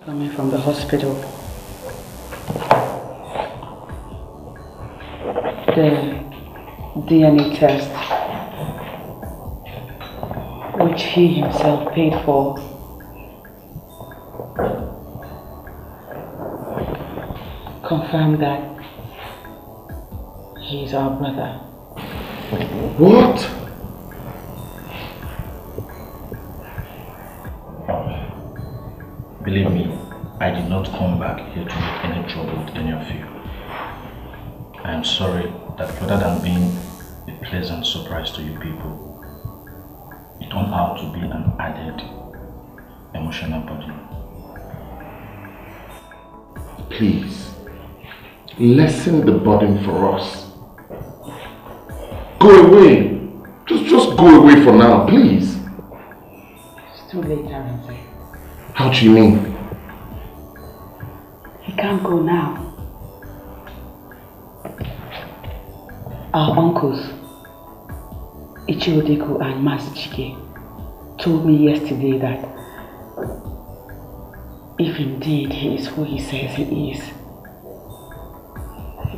Coming from the hospital. The DNA test, which he himself paid for, confirmed that he is our brother. What? Believe me, I did not come back here to make any trouble with any of you. I am sorry that rather than being a pleasant surprise to you people, it turned out to be an added emotional burden. Please, lessen the burden for us. Go away. Just go away for now, please. It's too late, Aranze. How do you mean? He can't go now. Our uncles, Ichiodeku and Masachike, told me yesterday that if indeed he is who he says he is,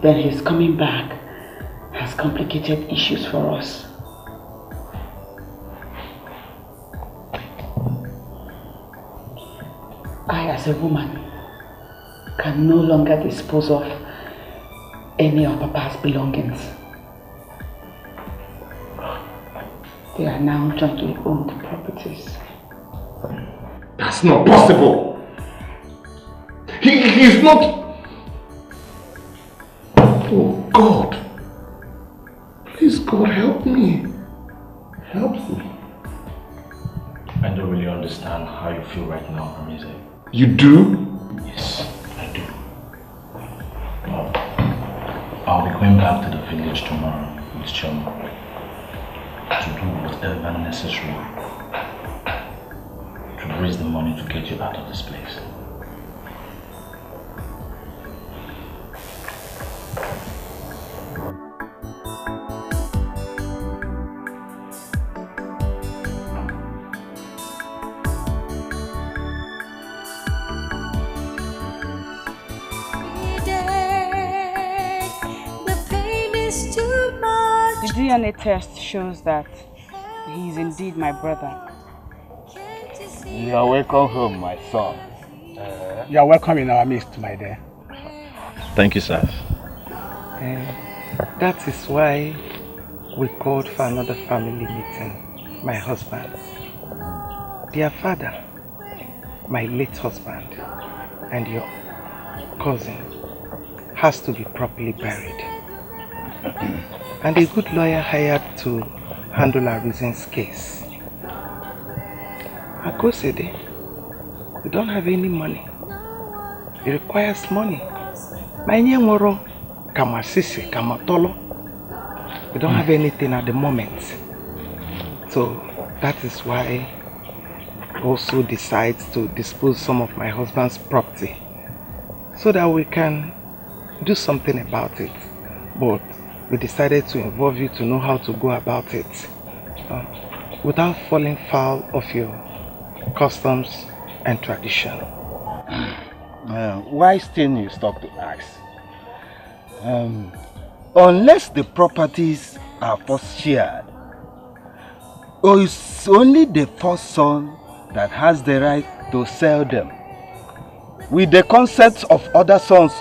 then his coming back has complicated issues for us. I, as a woman, can no longer dispose of any of Papa's belongings. They are now jointly owned properties. That's not possible. He's not... Oh God. Please God, help me. Help me. I don't really understand how you feel right now, Amize. You do? Yes, I do. I'll be going back to the village tomorrow with Chiemerie to do whatever necessary to raise the money to get you out of this place. The DNA test shows that he is indeed my brother. You are welcome home, my son. You are welcome in our midst, my dear. Thank you, sir. That is why we called for another family meeting. My husband, their father, my late husband, and your cousin has to be properly buried. And a good lawyer hired to handle Arizen's case. Akosede, we don't have any money. It requires money. We don't have anything at the moment. So that is why I also decide to dispose some of my husband's property so that we can do something about it. But we decided to involve you to know how to go about it without falling foul of your customs and tradition. Why still you stop to ask? Unless the properties are first shared, or it's only the first son that has the right to sell them, with the consent of other sons.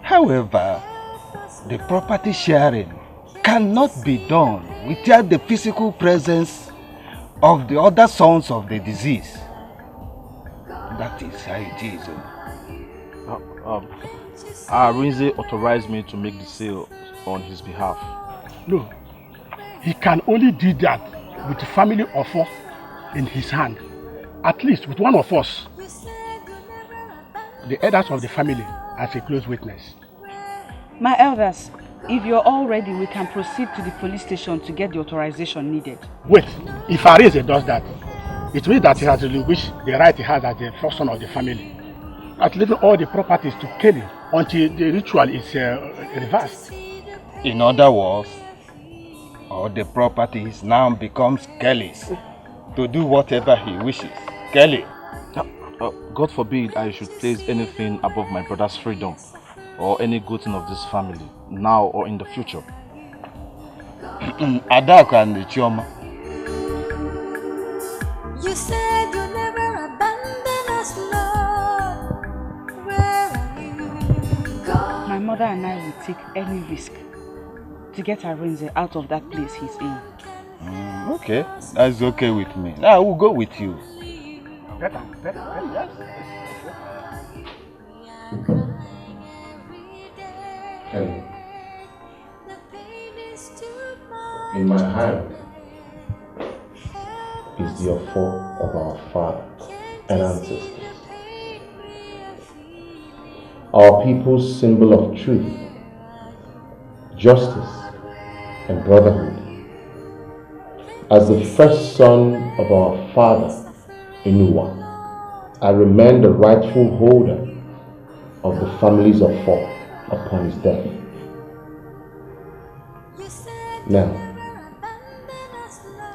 However, the property sharing cannot be done without the physical presence of the other sons of the deceased. That is how it is. Arinze authorized me to make the sale on his behalf. No, he can only do that with the family of us in his hand. At least with one of us, the elders of the family, as a close witness. My elders, if you're all ready, we can proceed to the police station to get the authorization needed. Wait, if Arinze does that, it means that he has relinquished the right he has as the first son of the family, at leaving all the properties to Kelly until the ritual is reversed. In other words, all the properties now becomes Kelly's to do whatever he wishes. Kelly. God forbid I should place anything above my brother's freedom or any good thing of this family, now or in the future. Adaku and Chioma. You said you never abandon us, Lord. Where are you? God. My mother and I will take any risk to get Arinze out of that place he's in. Okay, that's okay with me. I will go with you. Better. Helen, in my hand is the offer of our fathers and ancestors. Our people's symbol of truth, justice, and brotherhood. As the first son of our father, Inuwa, I remain the rightful holder of the families of four upon his death. Now,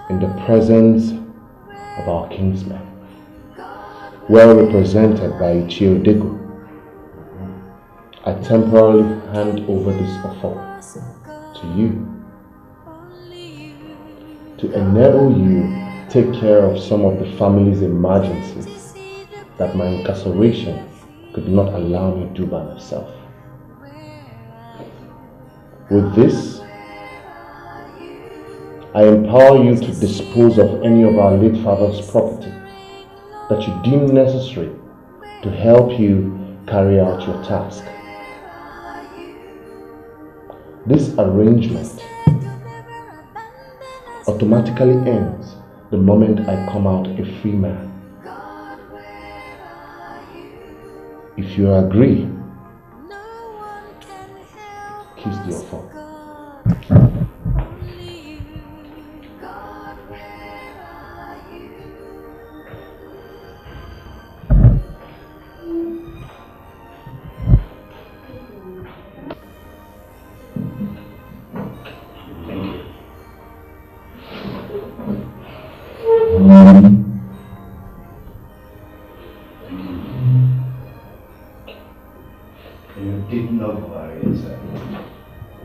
in the presence of our kinsmen, well represented by Chiemerie, I temporarily hand over this offer to you, to enable you take care of some of the family's emergencies that my incarceration could not allow me to do by myself. With this, I empower you to dispose of any of our late father's property that you deem necessary to help you carry out your task. This arrangement automatically ends the moment I come out a free man. If you agree, kiss the offer. You did not worry, sir.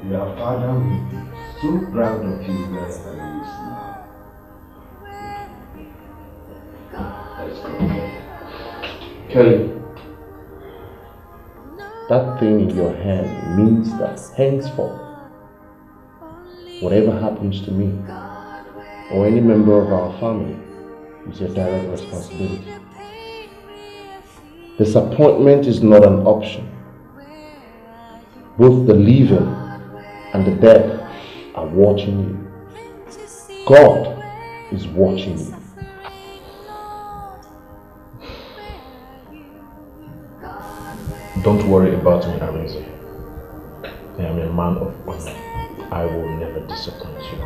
Your father will be so proud of you wherever he is now. Let's go. Kelly, that thing in your hand means that henceforth, whatever happens to me or any member of our family is your direct responsibility. Disappointment is not an option. Both the living and the dead are watching you. God is watching you. Don't worry about me, Arinze. I am a man of honor. I will never disappoint you.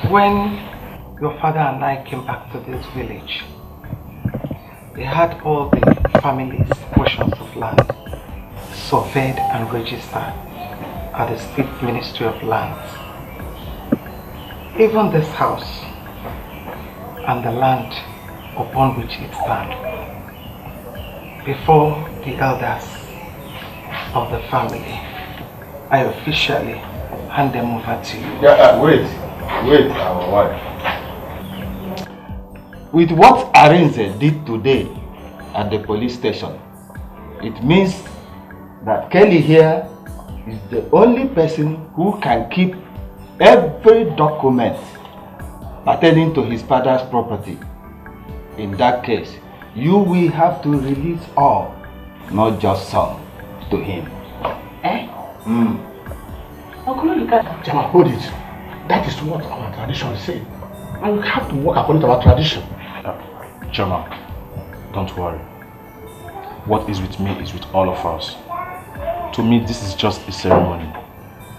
When your father and I came back to this village, they had all the family's portions of land surveyed and registered at the State Ministry of Lands. Even this house and the land upon which it stands, before the elders of the family, I officially hand them over to you. Wait, our wife. With what Arinze did today at the police station, it means that Kelly here is the only person who can keep every document pertaining to his father's property. In that case, you will have to release all, not just some, to him. Eh? Okoli, Jama, hold it. That is what our tradition says. And we have to work according to our tradition. Jama, don't worry. What is with me is with all of us. To me, this is just a ceremony.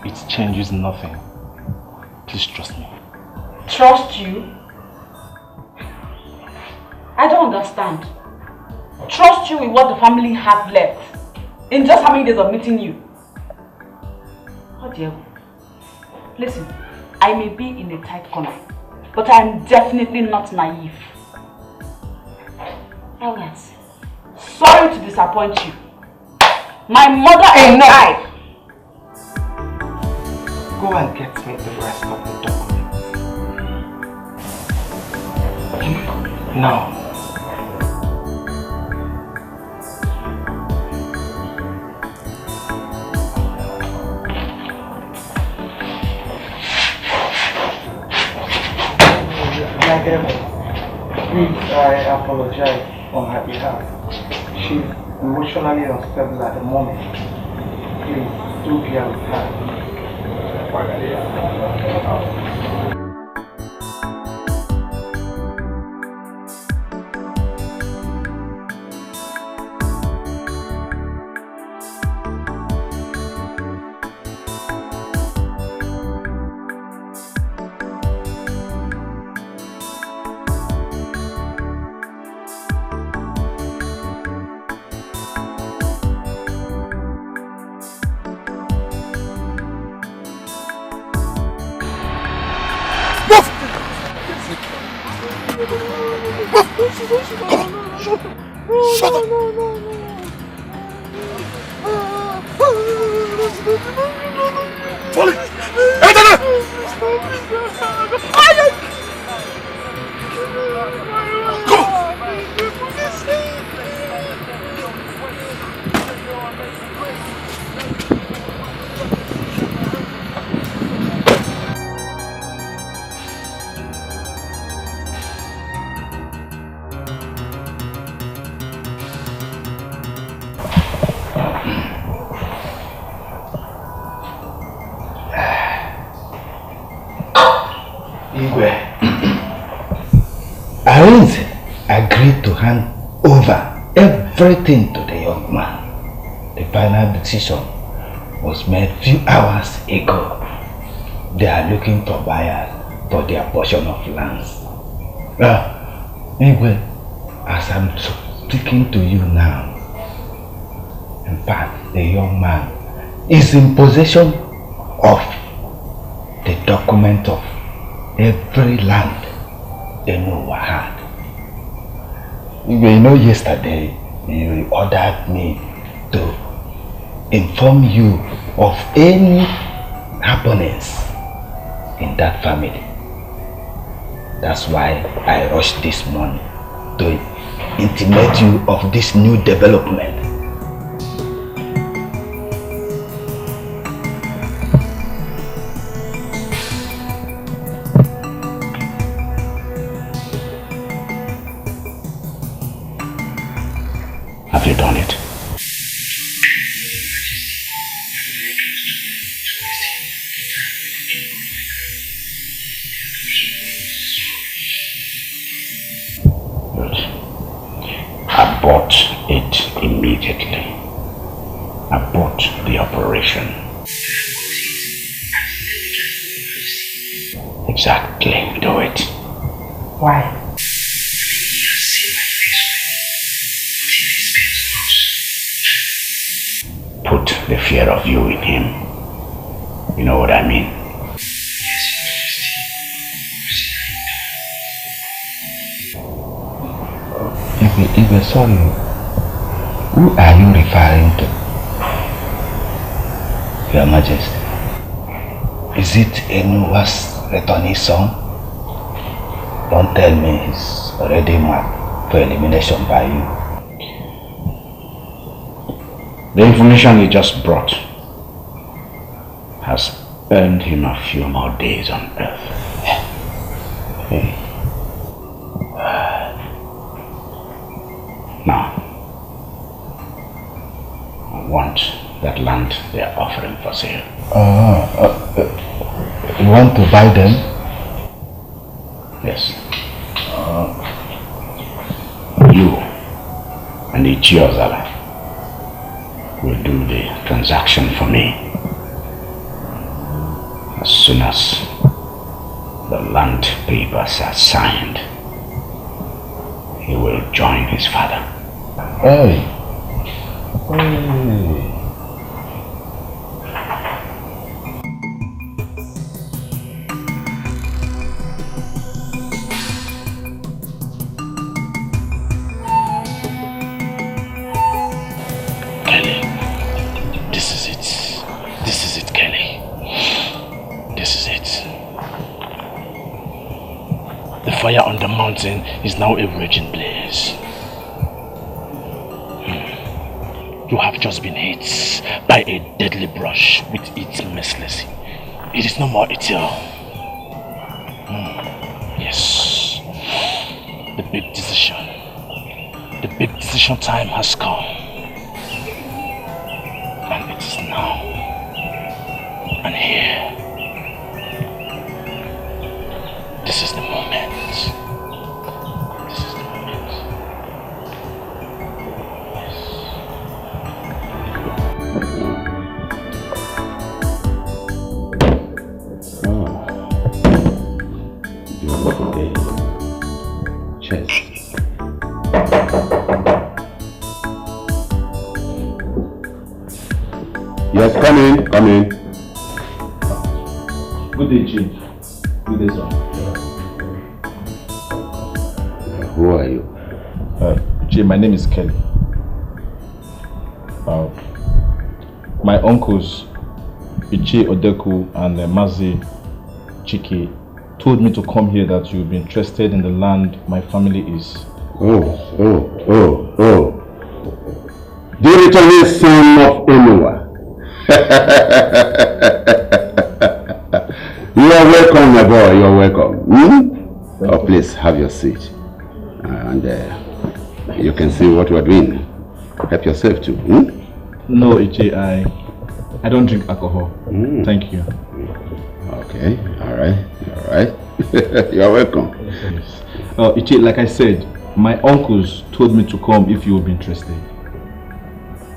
It changes nothing. Please trust me. Trust you? I don't understand. Trust you with what the family has left in just how many days of meeting you? Oh dear. Listen, I may be in a tight corner, but I am definitely not naive. Alright. Sorry to disappoint you. My mother and I. Go and get me the rest of the documents. Now. Please, I apologize on her behalf. She's emotionally unstable at the moment. Please, do bear with her. Shut up! Folly! Enter there! Go! Arinze agreed to hand over everything to the young man. The final decision was made few hours ago. They are looking for buyers for their portion of lands. Anyway, as I'm speaking to you now, in fact, the young man is in possession of the document of every land Enuwa had. You know, yesterday you ordered me to inform you of any happenings in that family. That's why I rushed this morning to intimate you of this new development. Have you done it? Good. Abort it immediately. Abort the operation. Exactly. Do it. Why? Put the fear of you in him. You know what I mean? If we're sorry, who are you referring to? Your Majesty. Is it Enuwa's returning son? Don't tell me he's already marked for elimination by you. The information he just brought has earned him a few more days on Earth. Hey. Now, I want that land they are offering for sale. You want to buy them? Yes. You and the Chiozala will do the transaction for me as soon as the land papers are signed, he will join his father. Hey. Hey. Fire on the mountain is now a raging blaze. You have just been hit by a deadly brush with it mercilessly. It is no more eternal. Yes. The big decision time has come. And it is now. And here. This is the moment. This is the moment. Yes. Beautiful day. Chest. Yes, come in. Good day, Chief. Good day, sir. Who are you? Jay, my name is Kelly. My uncles, Ichi Odeku and Mazi Chiki, told me to come here that you'll be interested in the land my family is. Oh. The returning son of Enuwa. You are welcome, my boy, you are welcome. Oh, please, have your seat. And you can see what we are doing. Help yourself too. No, Ichi, I don't drink alcohol. Thank you. Okay, alright. You are welcome. Yes. Ichi, like I said, my uncles told me to come if you would be interested.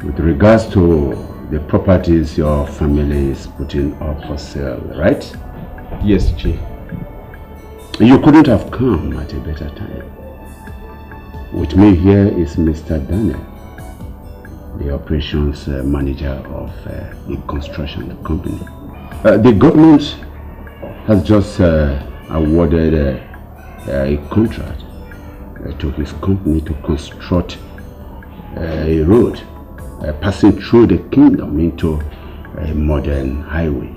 With regards to the properties your family is putting up for sale, right? Yes, Ichi. You couldn't have come at a better time. With me here is Mr. Daniel, the operations manager of a construction company. The government has just awarded a contract to his company to construct a road passing through the kingdom into a modern highway.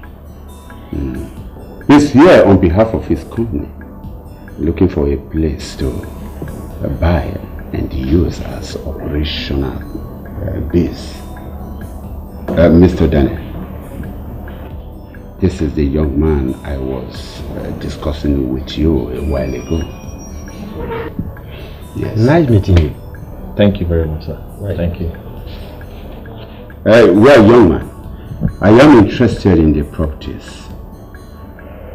He's here on behalf of his company, looking for a place to buy and use as operational base. Mr. Daniel, this is the young man I was discussing with you a while ago. Yes. Nice meeting you. Thank you very much, sir. Right. Thank you. Well, young man, I am interested in the properties.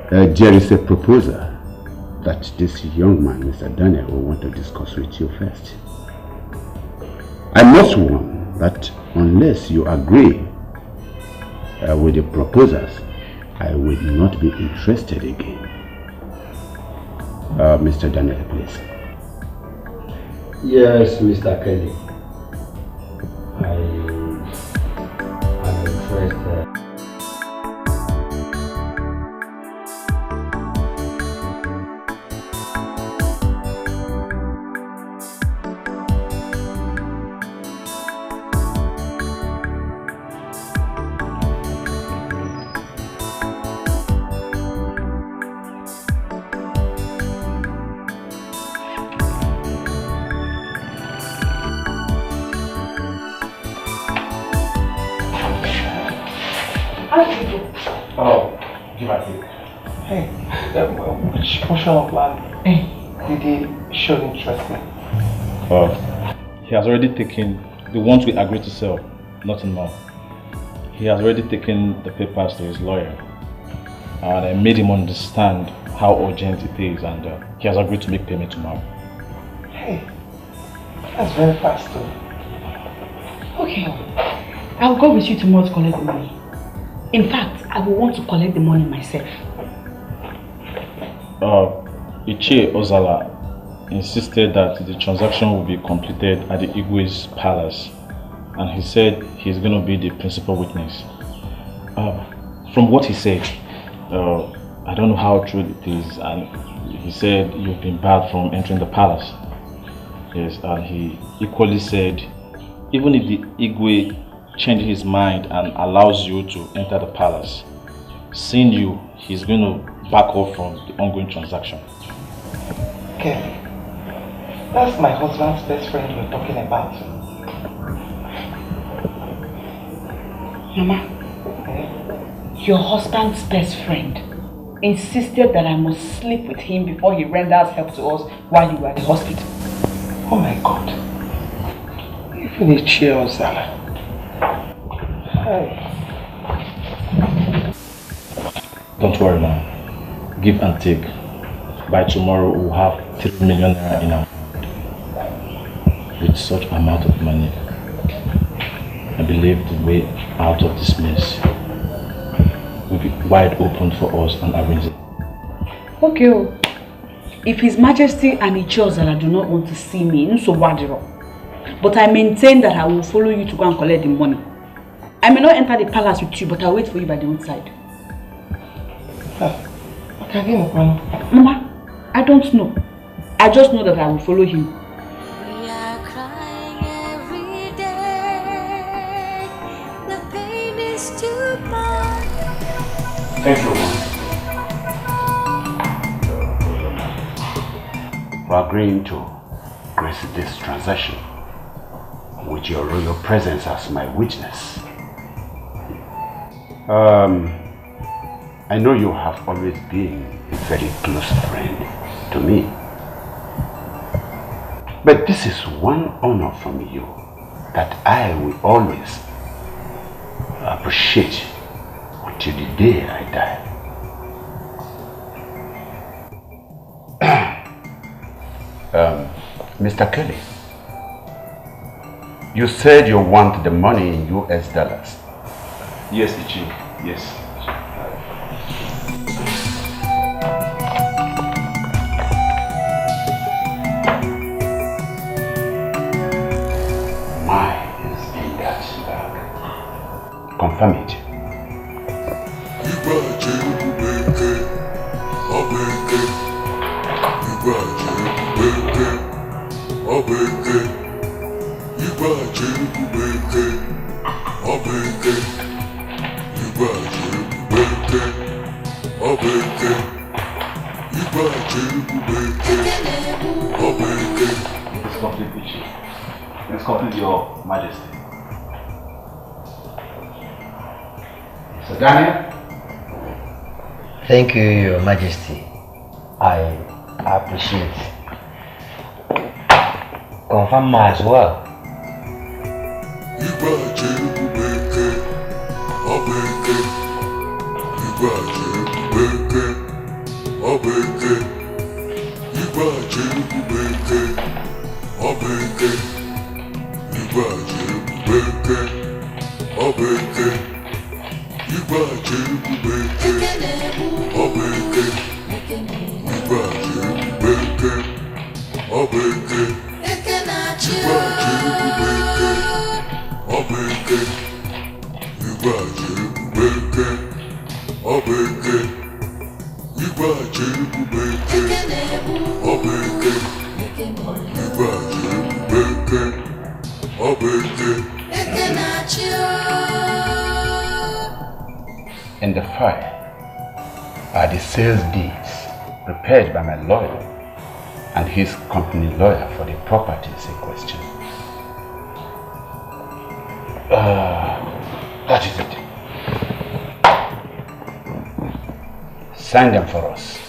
There is a proposal that this young man, Mr. Daniel, will want to discuss with you first. I must warn that unless you agree with the proposals, I will not be interested again. Mr. Daniel, please. Yes, Mr. Kelly. I am interested. Which portion of land did he show interest in? He has already taken the ones we agreed to sell, nothing more. He has already taken the papers to his lawyer, and I made him understand how urgent it is, and he has agreed to make payment tomorrow. Hey, that's very fast too. Okay, I'll go with you tomorrow to collect the money. In fact, I will want to collect the money myself. Ichie Ozala insisted that the transaction will be completed at the Igwe's palace, and he said he's going to be the principal witness. From what he said, I don't know how true it is, and he said you've been barred from entering the palace. Yes, and he equally said even if the Igwe changes his mind and allows you to enter the palace, seeing you, he's going to back off from the ongoing transaction. Kelly, that's my husband's best friend you're talking about. Mama, your husband's best friend insisted that I must sleep with him before he renders help to us while you were at the hospital. Oh my God. Even a chair on Zala. Don't worry, man. Give and take. By tomorrow, we'll have 3 million naira in our hand. With such amount of money, I believe the way out of this mess will be wide open for us and Arinze. Okay. If His Majesty and Ichiozala do not want to see me, but I maintain that I will follow you to go and collect the money. I may not enter the palace with you, but I'll wait for you by the outside. Mama, I don't know. I just know that I will follow him. We are crying every day. The pain is too much. Thank you. For agreeing to grace this transaction with your royal presence as my witness. I know you have always been a very close friend to me. But this is one honor from you that I will always appreciate until the day I die. Mr. Kelly, you said you want the money in US dollars. Yes, Ichi. Yes. Mine is in that bag. Confirm it. It's complete, Ichi. It's complete, Your Majesty. So Daniel? Thank you, Your Majesty. I appreciate. Confirm as well. In the file are the sales deeds prepared by my lawyer and his company lawyer for the properties in question. That is it. Sign them for us.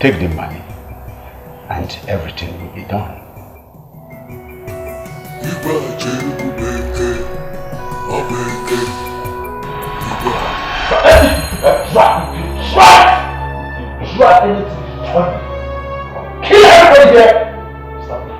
Take the money and everything will be done. Drop anything. Kill everybody there. Stop it.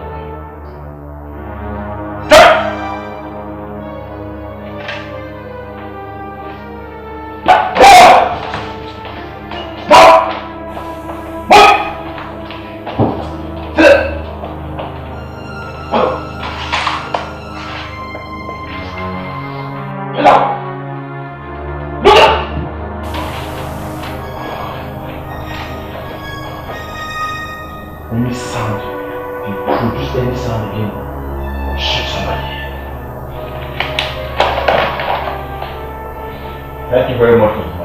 any sound, if you produce any sound again, I'll shoot somebody. Thank you very much for the money.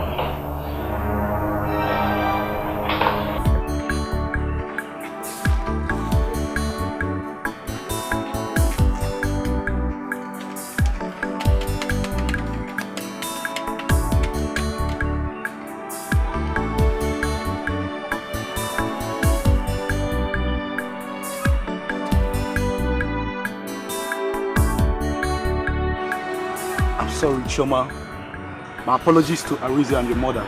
Sorry, Shoma. My apologies to Arizi and your mother.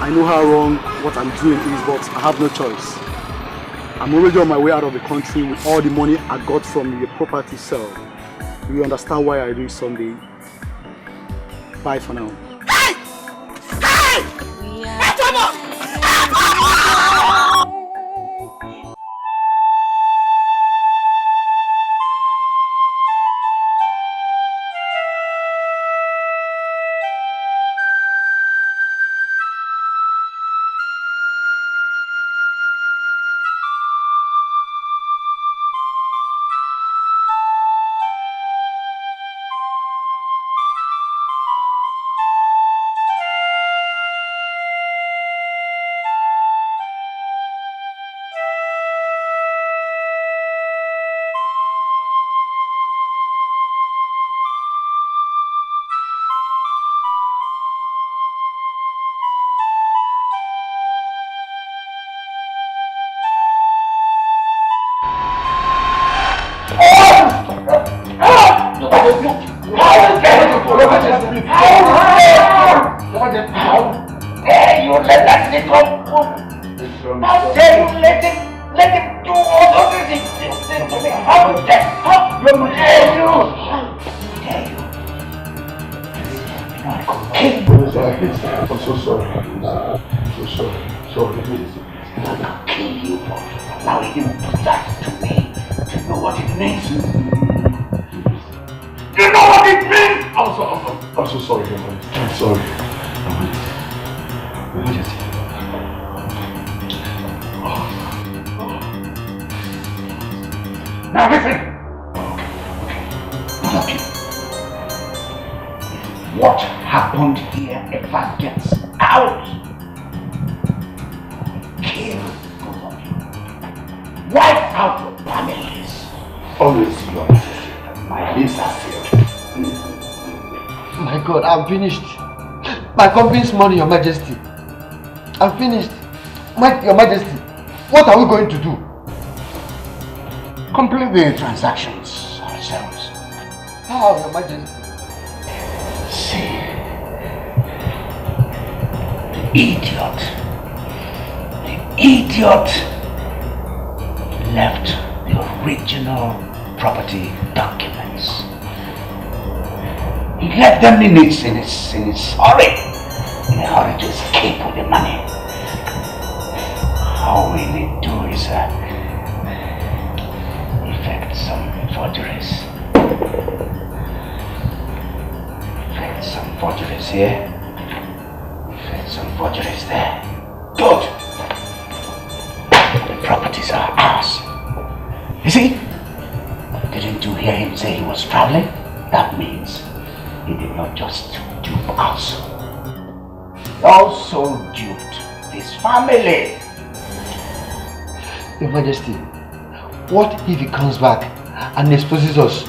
I know how wrong what I'm doing is, but I have no choice. I'm already on my way out of the country with all the money I got from the property sale. You understand why I do it someday. Bye for now. Hey! Hey! Hey, Thomas! Hey, you let that thing come. How dare you let him do all those things? How dare you? I'm so sorry. Sorry. I'll kill you for allowing him to do that to me. Do you know what it means? Do you know what it means? I'm so sorry, Your Majesty. I'm sorry. Your Majesty. Now listen. All of you. What happened here ever gets out, kill both of you. Wipe out your families. Always, Your Majesty. My lips are sealed. My God, I'm finished. My company's money, Your Majesty. I'm finished. Your Majesty, what are we going to do? Complete the transactions ourselves. How, Your Majesty? See, the idiot left the original property documents. He left them in his hurry, in a hurry to escape with the money. All we need to do is effect some forgeries. Effect some forgeries here. Effect some forgeries there. Good. The properties are ours. You see? Didn't you hear him say he was traveling? That means he did not just dupe us. He also duped his family. Your Majesty, what if he comes back and exposes us?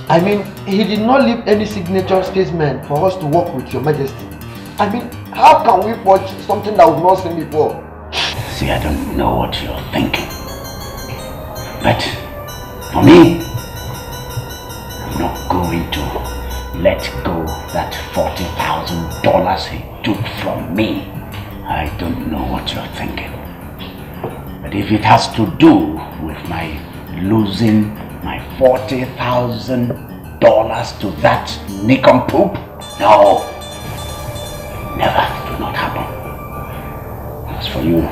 I mean, he did not leave any signature statement for us to work with, Your Majesty. I mean, how can we forge something that we've not seen before? See, I don't know what you're thinking. But for me, I'm not going to let go that $40,000 he took from me. I don't know what you're thinking. But if it has to do with my losing my $40,000 to that nincompoop, no. Never. It will not happen. As for you,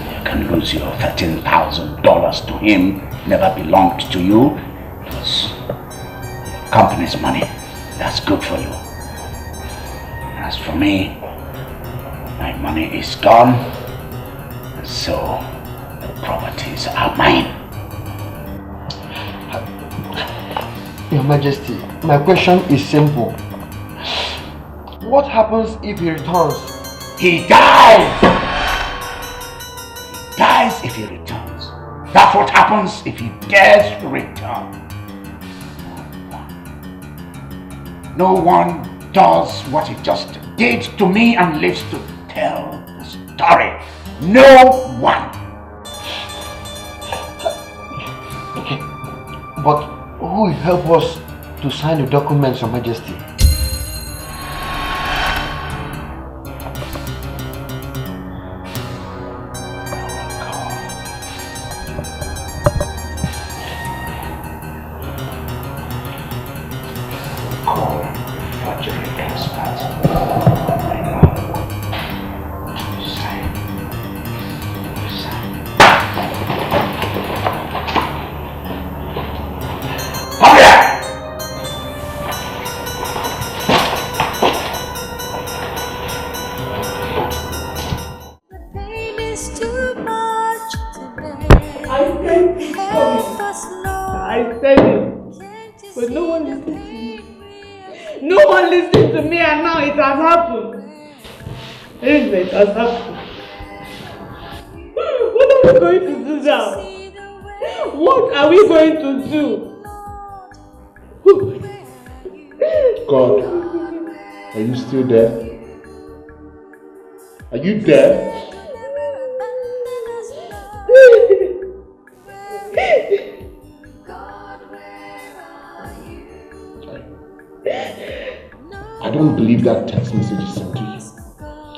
you can lose your $13,000 to him. Never belonged to you. It was company's money. That's good for you. As for me, My money is gone, so the properties are mine. Your Majesty, my question is simple. What happens if he returns? He dies! He dies if he returns. That's what happens if he dares return. No one does what he just did to me and lives to tell the story. No one. Okay, but who will help us to sign the documents, Your Majesty? Still there? Are you there? I don't believe that text message is sent to you.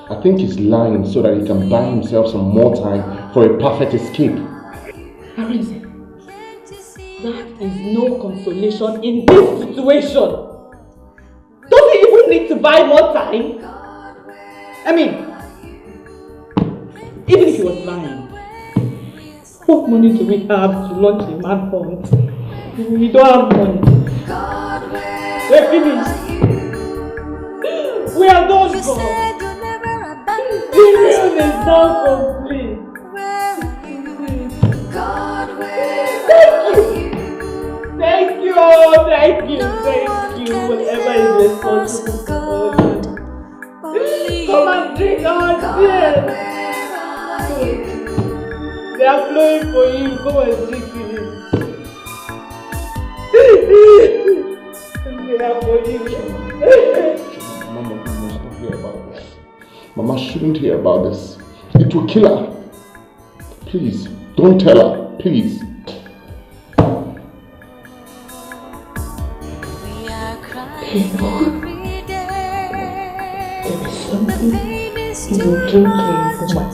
I think he's lying so that he can buy himself some more time for a perfect escape. Arinze, that is no consolation in this situation. Need to buy more time? I mean, even if he was lying, what money do we have to launch a mad hunt? We don't have money. We're finished. We are done for. The real is now complete. Thank you. Thank you. Whatever is responsible. Come and drink our tears. They are flowing for you. Come and drink it. They are for you. Mama, you must not hear about this. Mama shouldn't hear about this. It will kill her. Please, don't tell her. Please. There is something you will do to your woman.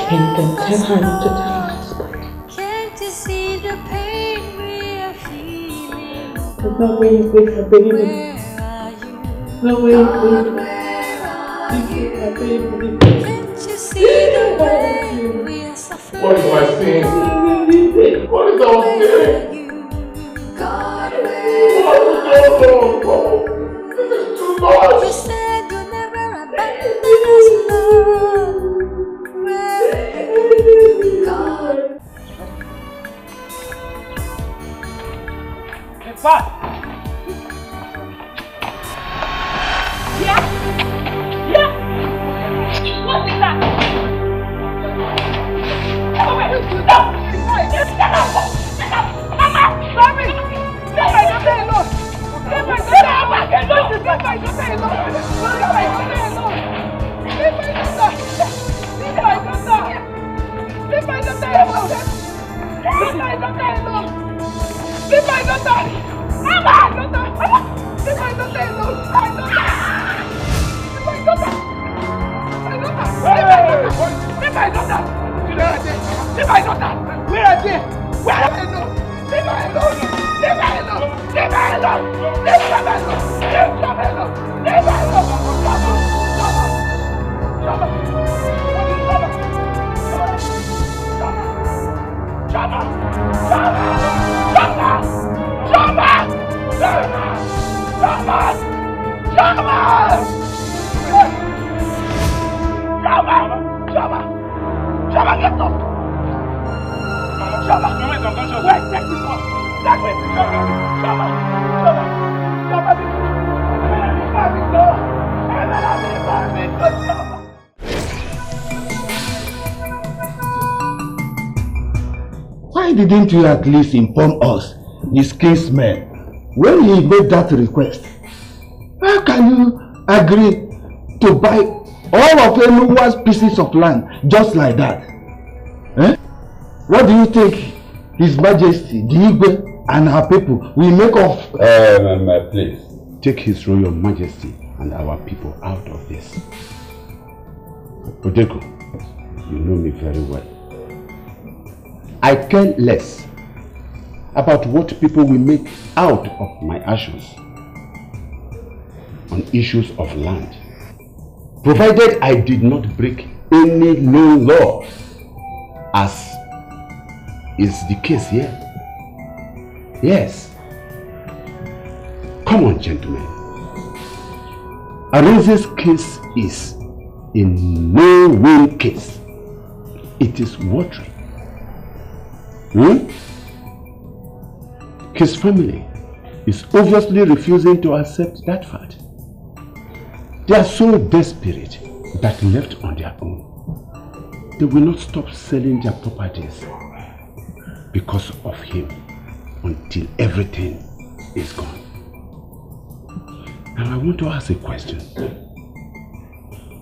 And then tell her not to tell her husband. There's no way you take her baby. No way you take her baby. What is my sin? What is our sin? This is too much. You said you'll never abandon us, Lord. God. In fact, yeah. What is that? Stop! Mama! Sorry! Leave my daughter alone! Leave my daughter alone! Leave my daughter alone! Leave my daughter! Leave my daughter! Leave my daughter alone! Leave my daughter alone! Leave my daughter! Mama! Leave my daughter alone! My daughter! My daughter! My daughter! Leave my daughter! Leave my daughter! Where are they? Where are they? Leave her alone! Leave her alone! Leave her alone! Leave her alone! Leave her alone! Leave her alone! Chioma, get up! Chioma! Wait, take this one! Take me! Chioma! Why didn't you at least inform us, his kinsmen, when he made that request? How can you agree to buy all of Enuwa's pieces of land just like that? Eh? What do you think His Majesty, the Igwe, and her people will make of? Please, take His Royal Majesty and our people out of this. Odeko, you know me very well. I care less about what people will make out of my actions on issues of land, provided I did not break any known law, as is the case here. Yes. Come on, gentlemen. Arinze's case is a no-win case. It is watery. His family is obviously refusing to accept that fact. They are so desperate that left on their own, they will not stop selling their properties because of him until everything is gone. Now I want to ask a question.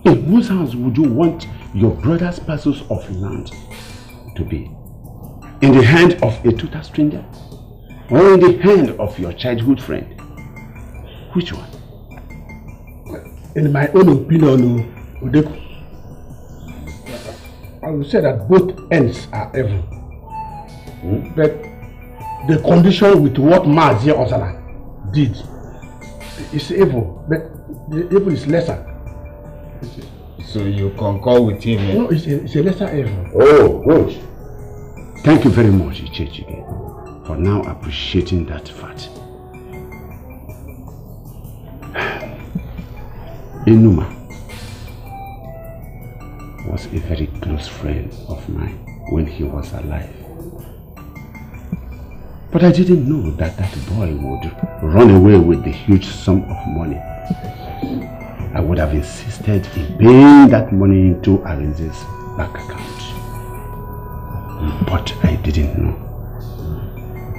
In whose hands would you want your brother's parcels of land to be? In the hand of a total stranger? Or in the hand of your childhood friend? Which one? In my own opinion, Odeko, I would say that both ends are evil. But the condition with what Mazi Osala did is evil, but the evil is lesser. So you concur with him? No, it's a lesser evil. Oh, good. Thank you very much, Ukeje, for now appreciating that fact. Enuma was a very close friend of mine when he was alive. But I didn't know that that boy would run away with the huge sum of money. I would have insisted in paying that money into Arinze's bank account. But I didn't know.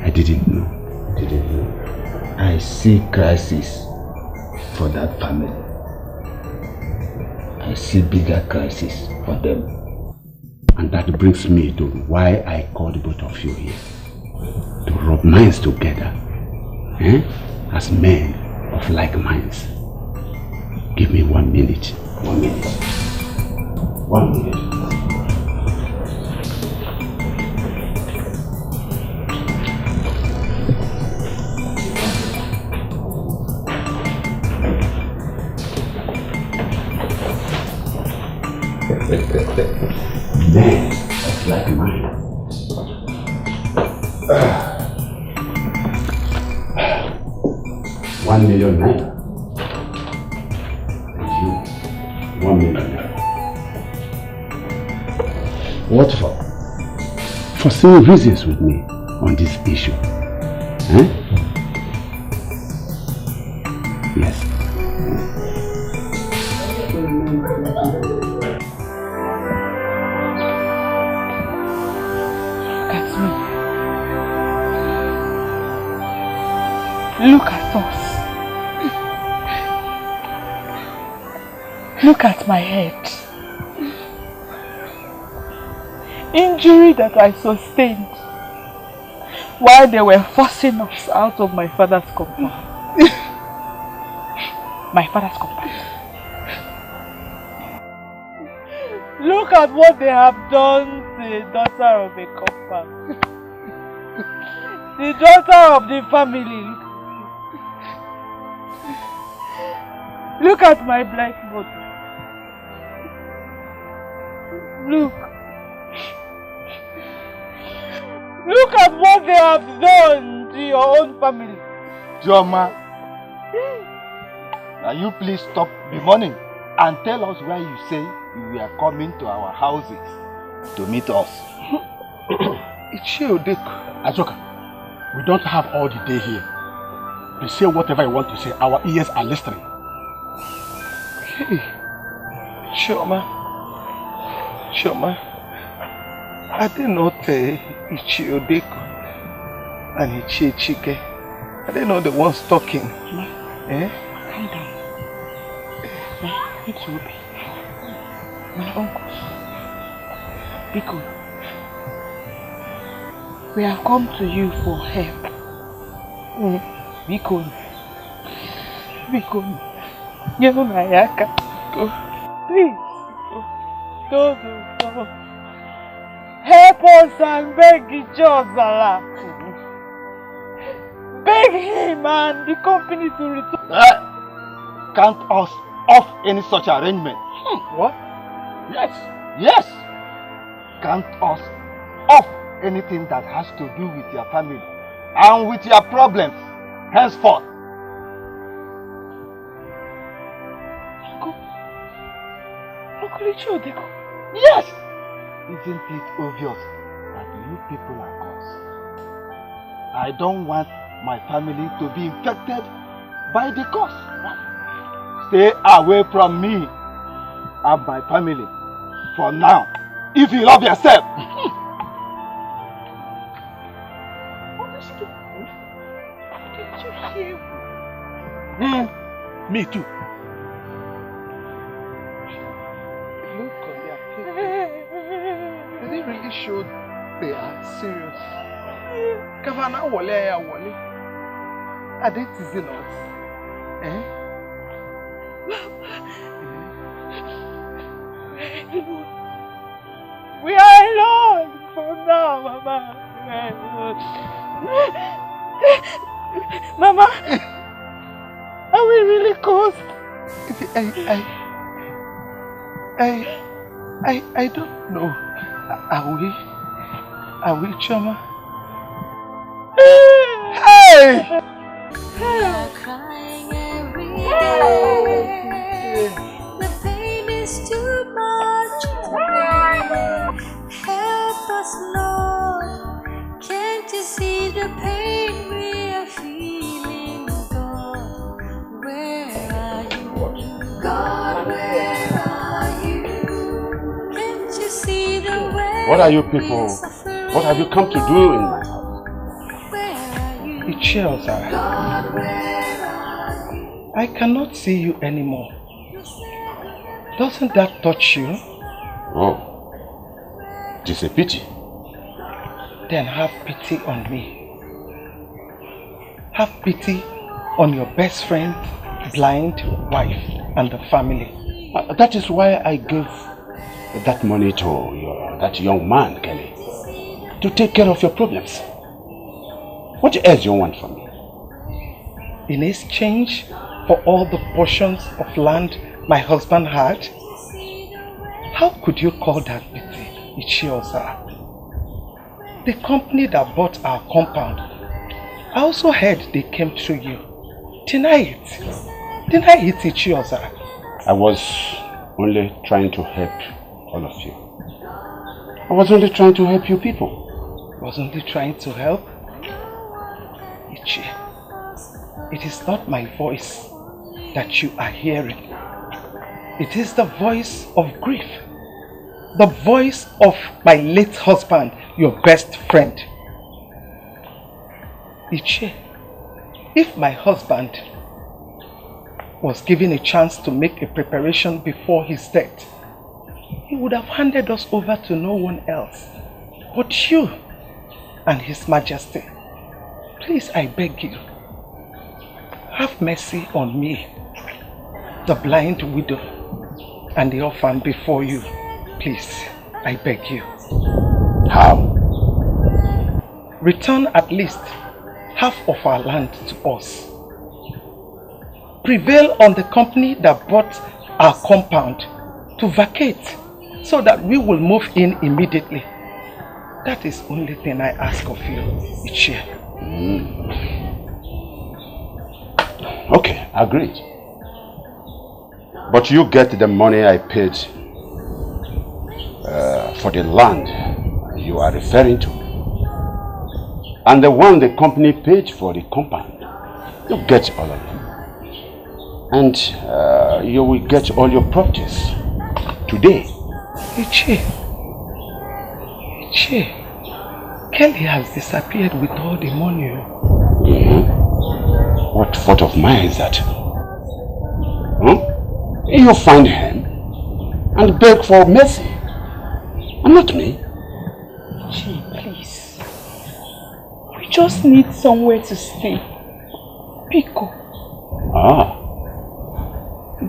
I didn't know. I see crisis for that family. I see bigger crisis for them. And that brings me to why I called both of you here. To rub minds together. As men of like minds. Give me 1 minute. 1 minute. 1 minute. Men of like mind. 1 million naira. And you, 1 million naira. What for? For seeing reasons with me on this issue. Yes. Look at us. Look at my head. Injury that I sustained while they were forcing us out of my father's compound. My father's compound. Look at what they have done to the daughter of a compound. The daughter of the family. Look at my black body. Look. Look at what they have done to your own family. Joma, now you please stop bemoaning and tell us why you say you were coming to our houses to meet us. Ajoka, we don't have all the day here. You say whatever you want to say. Our ears are listening. Hey, Chioma, I did not Ichiodeko and Ichie. I didn't know the ones talking. Eh? Calm down. It's Ruby. My uncles. Because we have come to you for help. Biko. Please. Don't. Help us and beg each other. Beg him and the company to return. Count us off any such arrangement. What? Yes. Count us off anything that has to do with your family and with your problems henceforth. Yes. Isn't it obvious that you people are cursed? I don't want my family to be infected by the curse. Stay away from me and my family for now, if you love yourself. Me too. Look on their faces. They really showed they are serious. Kavana wale ya wale. Are they teasing us? Eh? We are alone for now, Mama. Mama, are we really cursed? I don't know. Are we, Choma? Hey! We are crying every day. The pain is too much to bear. Help us, Lord. Can't you see the pain we are feeling? God, where are you? God, where are you? Can't you see the way? What are you people? What have you come to do in my house? Ichioza, I cannot see you anymore. Doesn't that touch you? Oh, it is a pity. Then have pity on me. Have pity on your best friend, blind wife, and the family. That is why I gave that money to that young man, Kelly, to take care of your problems. What else do you want from me? In exchange for all the portions of land my husband had? How could you call that pity, Ichioza? The company that bought our compound, I also heard they came through you. Deny it, Ichioza. I was only trying to help all of you. I was only trying to help you people. Was only trying to help? Ichie, it is not my voice that you are hearing. It is the voice of grief. The voice of my late husband, your best friend. Ichie, if my husband was given a chance to make a preparation before his death, he would have handed us over to no one else but you and His Majesty. Please, I beg you, have mercy on me, the blind widow and the orphan before you. Please, I beg you. How? Return at least half of our land to us. Prevail on the company that bought our compound to vacate so that we will move in immediately. That is the only thing I ask of you, Ichie. Okay, agreed. But you get the money I paid for the land you are referring to, and the one the company paid for the compound, you get all of them. And you will get all your properties today. Ichie, Kelly has disappeared with all the money. What fault of mine is that? You find him and beg for mercy, and not me. Gee, please. We just need somewhere to stay. Pico.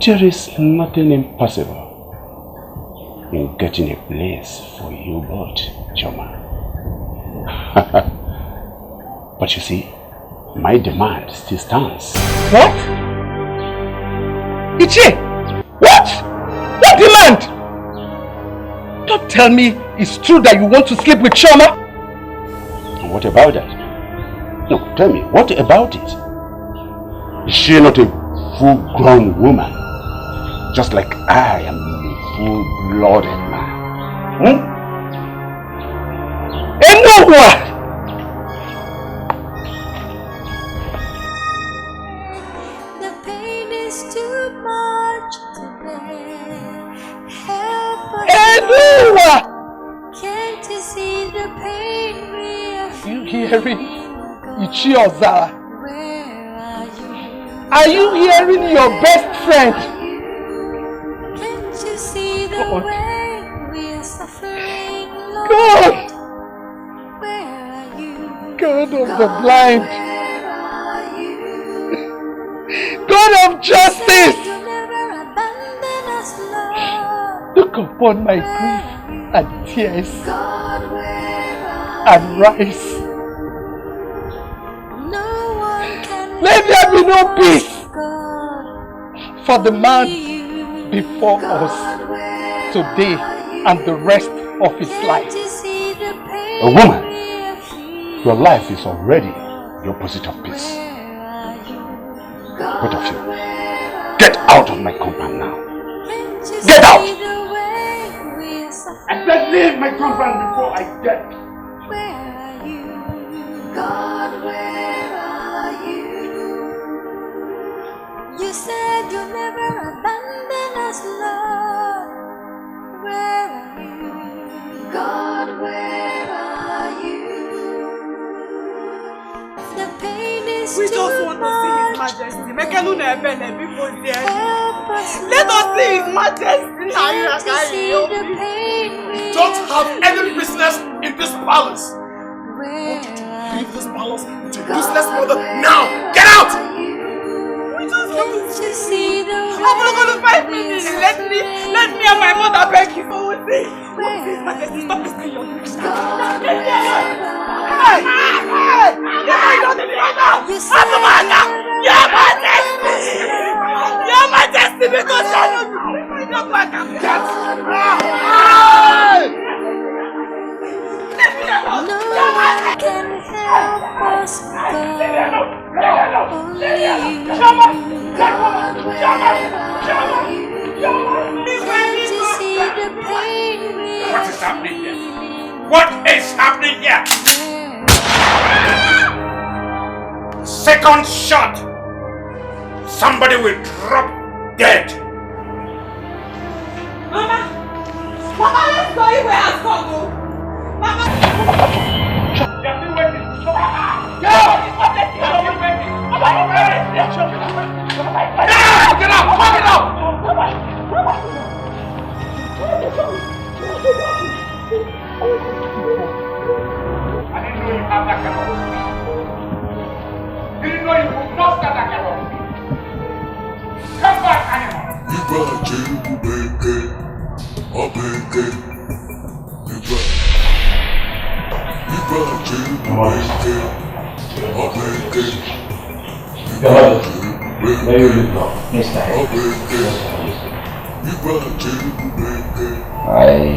There is nothing impossible in getting a place for you both, Choma. But you see, my demand still stands. What? Ichie! What? What demand? Don't tell me it's true that you want to sleep with Choma? What about that? No, tell me, what about it? Is she not a full-grown woman? Just like I am a full-blooded man. The pain is too much to bear. Help us. Can't you see the pain we are feeling? You hearing Ichie Ozara? Are you hearing your best friend? Can't you see the way we are suffering, Lord? God! Where are you? God of the blind! God of justice! Look upon my grief and tears and rise. Let there be no peace for the man before us today and the rest of his life. A woman, your life is already the opposite of peace. Both of you, get out of my compound now. Get out! I said leave my compound before I get. Where are you? God, where are you? You said you'll never abandon us, Lord. Where are you? God, where are you? The pain is we just want to see His Majesty. Let us see His Majesty. You don't have any business in this palace. Leave this palace with your useless mother now. Get out! We just want to see the I'm not going to 5 minutes. Let me and my mother beg you for one thing. His Majesty, stop this thing you're doing. Hey! Your Majesty, because I don't like him. No one can help us, God. Only you. God, where are you? Can't you see the pain we are What is happening here? What is happening here? Second shot. Somebody will drop dead. Mama, let's go where I go. Mama, you're still waiting. Get up! I didn't know you have that kind of speed. Didn't know you would not start that kind of speed. Come back, animal. Where you live now? Mr. I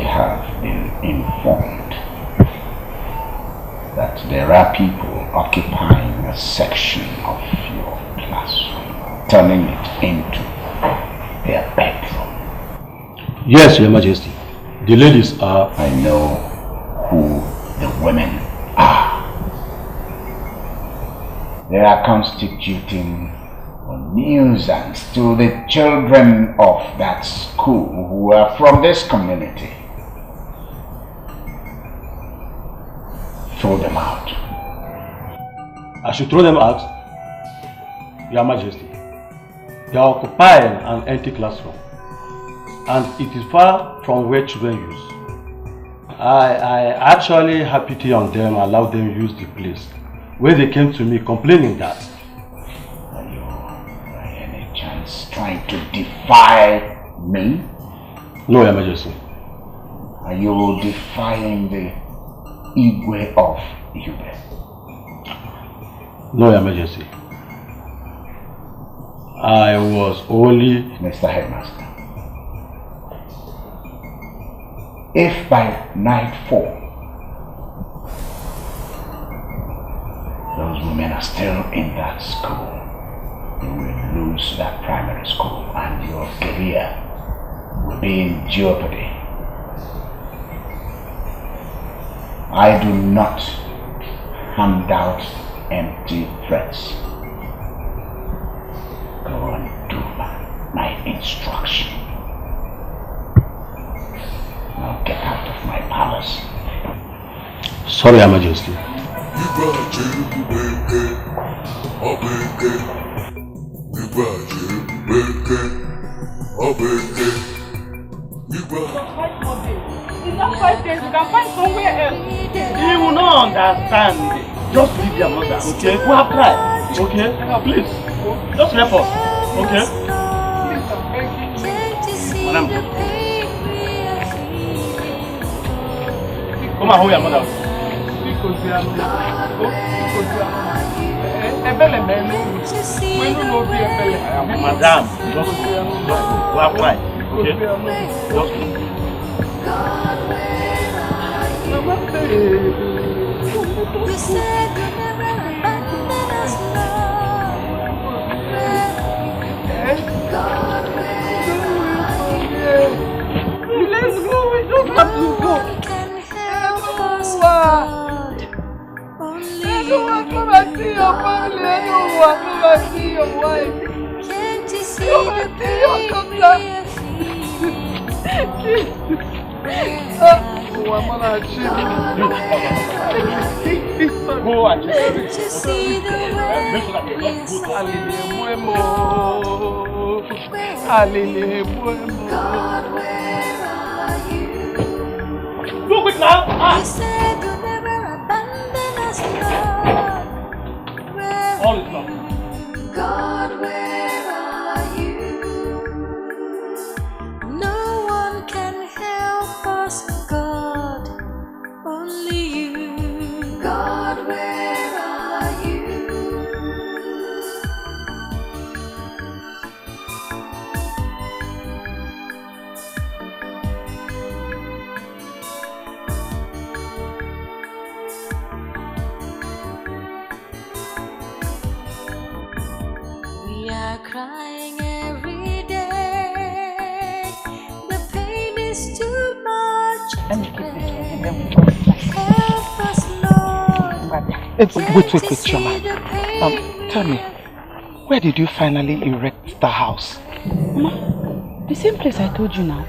have been informed that there are people occupying a section of your classroom, turning it into their bedroom. Yes, Your Majesty. The ladies are... I know who the women are. They are constituting a nuisance to the children of that school who are from this community. Throw them out. I should throw them out? Your Majesty, they are occupying an empty classroom, and it is far from where children use. I actually had pity on them and allowed them use the place, where they came to me complaining that. Are you by any chance trying to defy me? No, Your Majesty. Are you defying the Igwe of Yube? No, Your Majesty. I was only... Mr. Headmaster, if by nightfall those women are still in that school, you will lose that primary school and your career will be in jeopardy. I do not hand out empty threats. Go and do my instruction. Now get out of my palace. Sorry, Your Majesty. In that 5 days, you can find somewhere else. He will not understand. Just leave your mother, okay? We have cried, okay? Please, just help us, okay? Madam, come and hold your mother. Madam, just we have cried, okay? Just You said you never abandon us, God, let's go, we don't have to go. I don't want to come and see your family, I don't want to come and see your wife. Can't you see your daughter? Oh, I'm gonna achieve it. Go and check it. do quick now! You said you never abandon us, Lord. All is lost. God, where are you? No one can help us, God, only you. God, where are you? We are crying every day. The pain is too much. Let me keep it and then we Help us, Lord. Wait, Chioma. Tell me, where did you finally erect the house? Ma, the same place I told you now.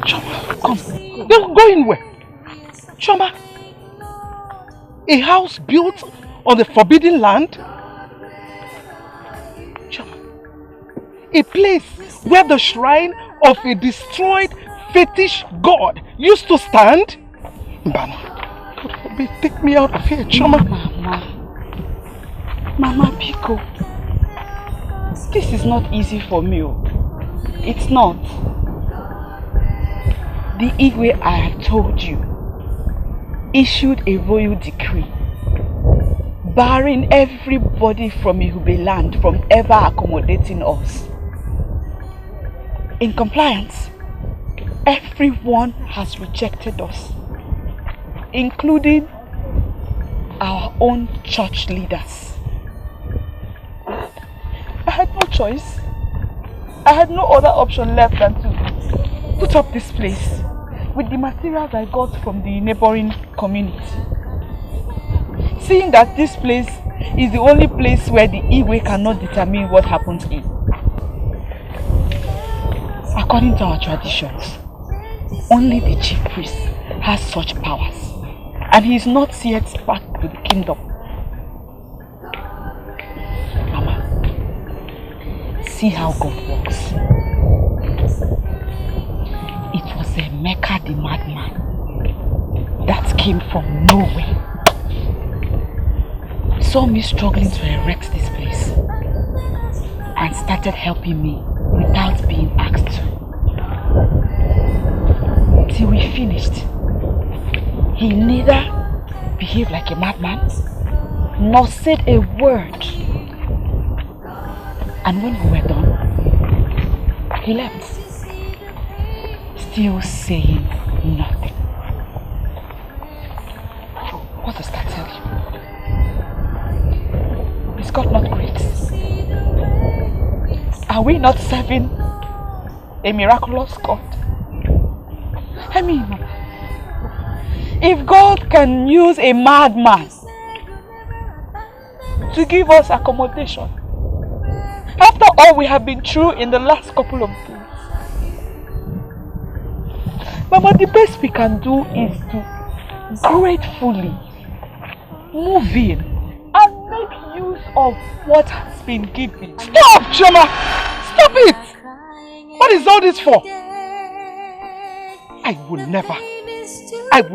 Chioma, come. They're going where? Chioma, a house built on the forbidden land? Chioma, a place where the shrine of a destroyed fetish god used to stand? Mbano, God forbid, take me out of here, Chioma. Mama Pico, this is not easy for me. It's not. The Igwe I have told you issued a royal decree barring everybody from Ihube land from ever accommodating us. In compliance, everyone has rejected us, including our own church leaders. I had no choice. I had no other option left than to put up this place with the materials I got from the neighboring community. Seeing that this place is the only place where the Igwe cannot determine what happens in. According to our traditions, only the chief priest has such powers, and he is not yet back to the kingdom. Mama, see how God works. It was Emeka the madman that came from nowhere. Saw me struggling to erect this place and started helping me without being asked to. Till we finished, he neither behaved like a madman nor said a word. And when we were done, he left, still saying nothing. What does that tell you? Is God not great? Are we not serving a miraculous God? I mean, if God can use a madman to give us accommodation, after all we have been through in the last couple of days, Mama, the best we can do is to gratefully move in and make use of what has been given. Stop, Chioma! Stop it! What is all this for? I will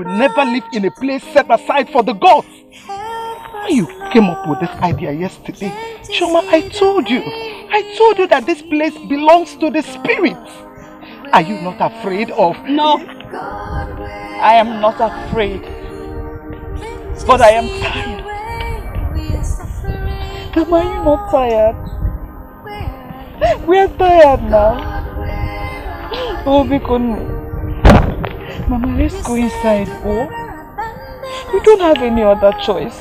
never live in a place set aside for the gods. When you came up with this idea yesterday, Chioma, I told you that this place belongs to the spirits. Are you not afraid of... No, I am not afraid, but I am tired. Mama, are you not tired? We are tired now. Oh, because Mama, let's go inside. Oh, we don't have any other choice.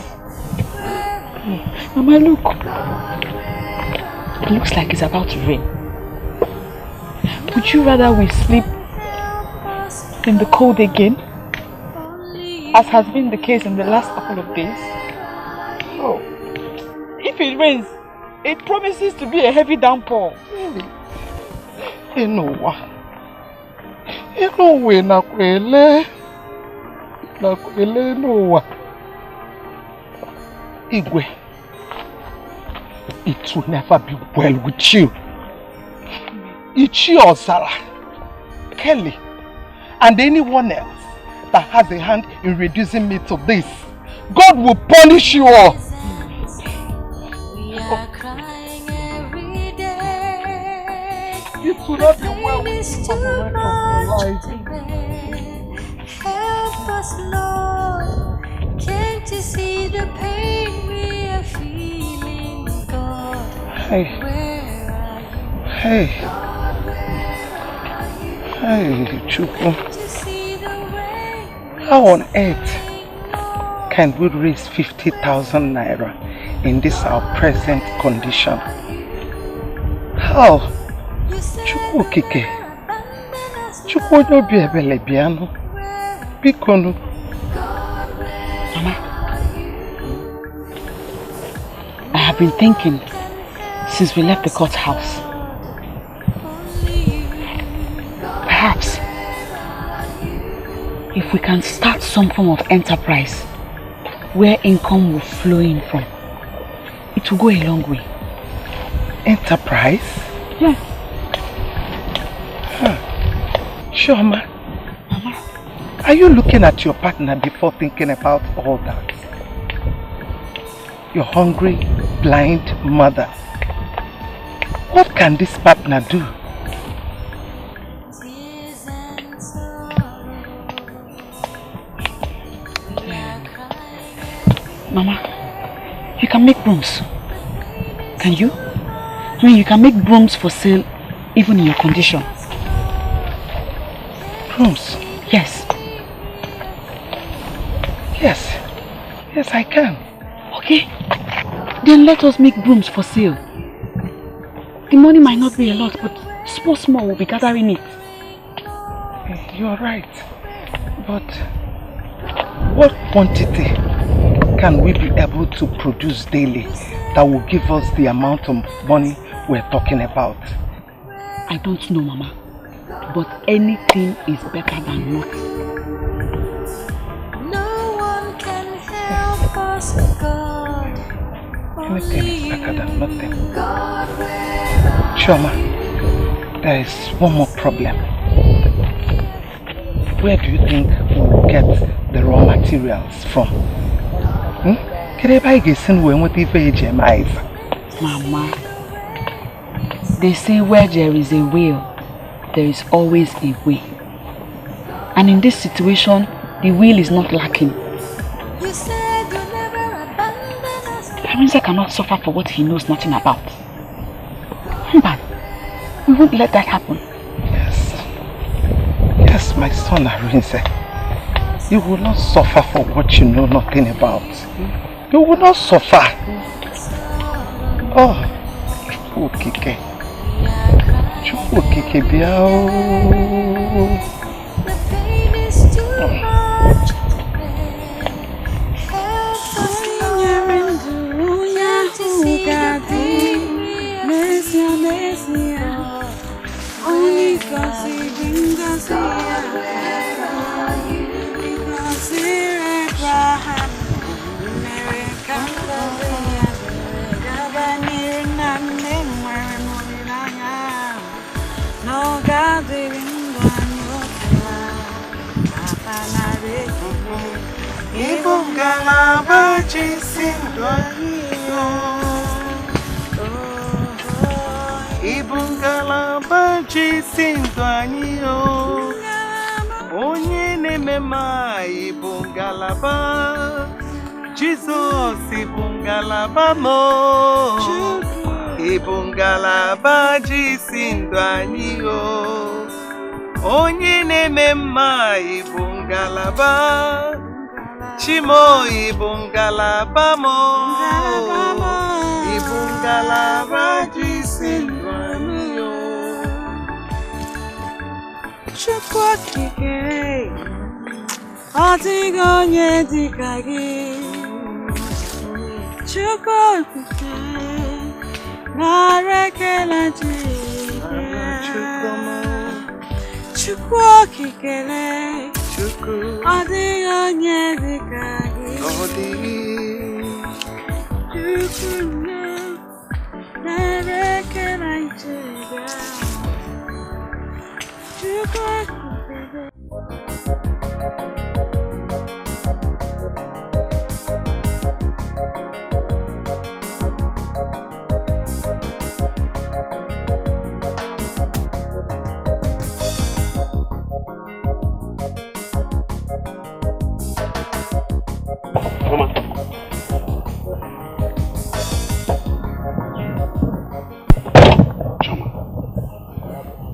Mama, look. It looks like it's about to rain. Would you rather we sleep in the cold again, as has been the case in the last couple of days? Oh, if it rains, it promises to be a heavy downpour. Really? Enowa. Enowe nakwele. Nakwele nowa. Igwe. It will never be well with you. Ichi Ozara, Kelly, and anyone else that has a hand in reducing me to this, God will punish you all. It will not be well with you for the rest of your life. Help us, Lord. Can't you see the pain we are feeling, God? Hey. Hey. Hey, Chukwu. How on earth can we raise 50,000 naira in this our present condition? How? Chukwu Kike. Chukwu Diobi ebele biano. Bikonu. Mama, I have been thinking since we left the court house. Perhaps if we can start some form of enterprise where income will flow in from, it will go a long way. Enterprise? Yes. Chioma, Mama, are you looking at your partner before thinking about all that? Your hungry, blind mother. What can this partner do? Mama, you can make brooms. Can you? I mean, you can make brooms for sale even in your condition. Brooms? Yes. Yes. Yes, I can. Okay. Then let us make brooms for sale. The money might not be a lot, but small we'll be gathering it. You're right. But what quantity can we be able to produce daily that will give us the amount of money we're talking about? I don't know, Mama. But anything is better than nothing. No one can help us, God. Anything is better than nothing. Chioma, there is one more problem. Where do you think we will get the raw materials from? Mama, they say where there is a will, there is always a way. And in this situation, the will is not lacking. You said you never abandon us. Prince cannot suffer for what he knows nothing about. But we won't let that happen. Yes, my son Arinze. You will not suffer for what you know nothing about. You will not suffer. Oh, Chukwuemeka. Chukwuemeka biao. The pain is too much. Jesus ibungalaba mo ibungalaba jisindu anyi o onye neme mma ibungalaba chimo ibungalaba mo ibungalaba jisindu anyi o Chukwuemeka Otigonye dikagi Chukwuemeka Narekela jika Chukwuemeka Otigonye dikagi Chukwuemeka Narekela jika Chukwuemeka.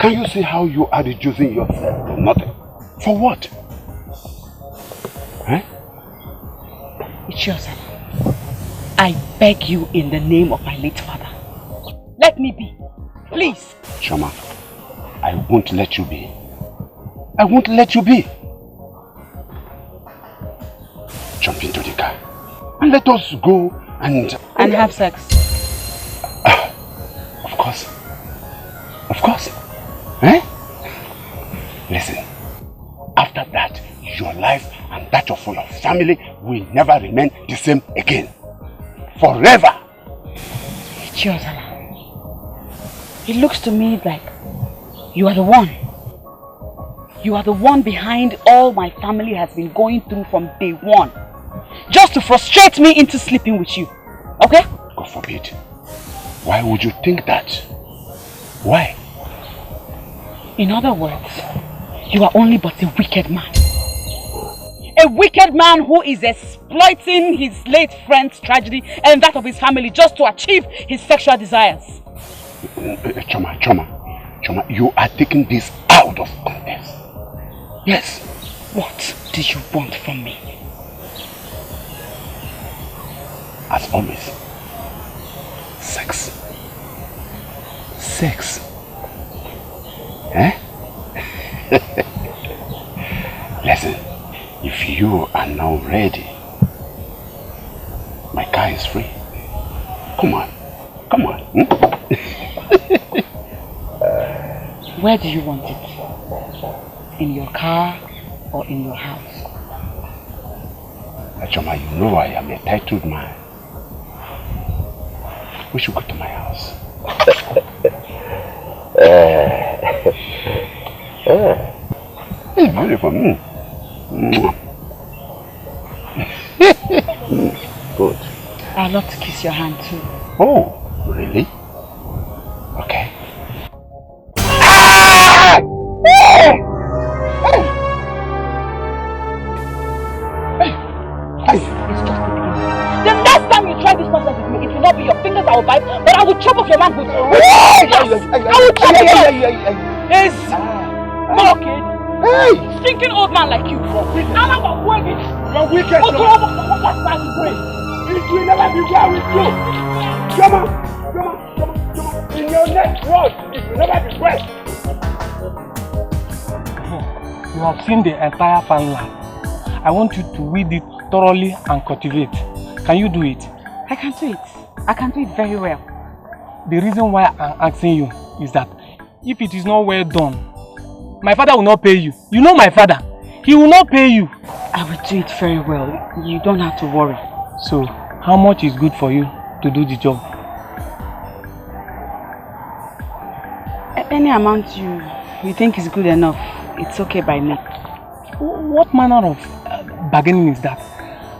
Can you see how you are reducing yourself to nothing? For what? Eh? Ichiosa, I beg you in the name of my late father. Let me be, please. Choma, I won't let you be. I won't let you be. Jump into the car and let us go and have sex. Of course. Of course. Eh? Listen, after that, your life and that of your family will never remain the same again. Forever. Chiozala, it looks to me like you are the one. You are the one behind all my family has been going through from day one. Just to frustrate me into sleeping with you. Okay? God forbid. Why would you think that? Why? In other words, you are only but a wicked man. A wicked man who is exploiting his late friend's tragedy and that of his family just to achieve his sexual desires. Choma, you are taking this out of context. Yes. What do you want from me? As always, sex. Sex. Eh? you are now ready, my car is free. Come on. Come on. Where do you want it? In your car or in your house? Choma, you know I am a titled man. We should go to my house. It's beautiful. Good. I'd love to kiss your hand too. Oh, really? Okay. The next time you try this nonsense with me, it will not be your fingers I will bite, but I will chop off your manhood. I will chop it off. Yes. Okay. Hey! Stinking old man like you. You're wicked. It will never be well with you. Come on. In your next word, it will never be well. You have seen the entire farmland. I want you to weed it thoroughly and cultivate. Can you do it? I can do it. I can do it very well. The reason why I'm asking you is that if it is not well done, my father will not pay you. You know my father. He will not pay you. I will do it very well. You don't have to worry. So, how much is good for you to do the job? Any amount you think is good enough, it's okay by me. What manner of bargaining is that?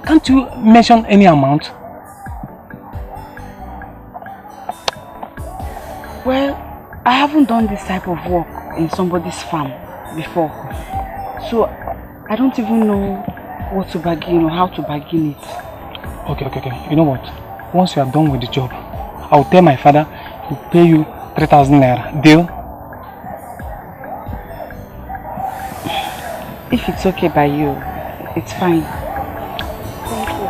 Can't you mention any amount? Well, I haven't done this type of work in somebody's farm before. So, I don't even know what to bargain or how to bargain it. Okay. You know what? Once you are done with the job, I'll tell my father to pay you 3,000 naira. Deal? If it's okay by you, it's fine. Thank you.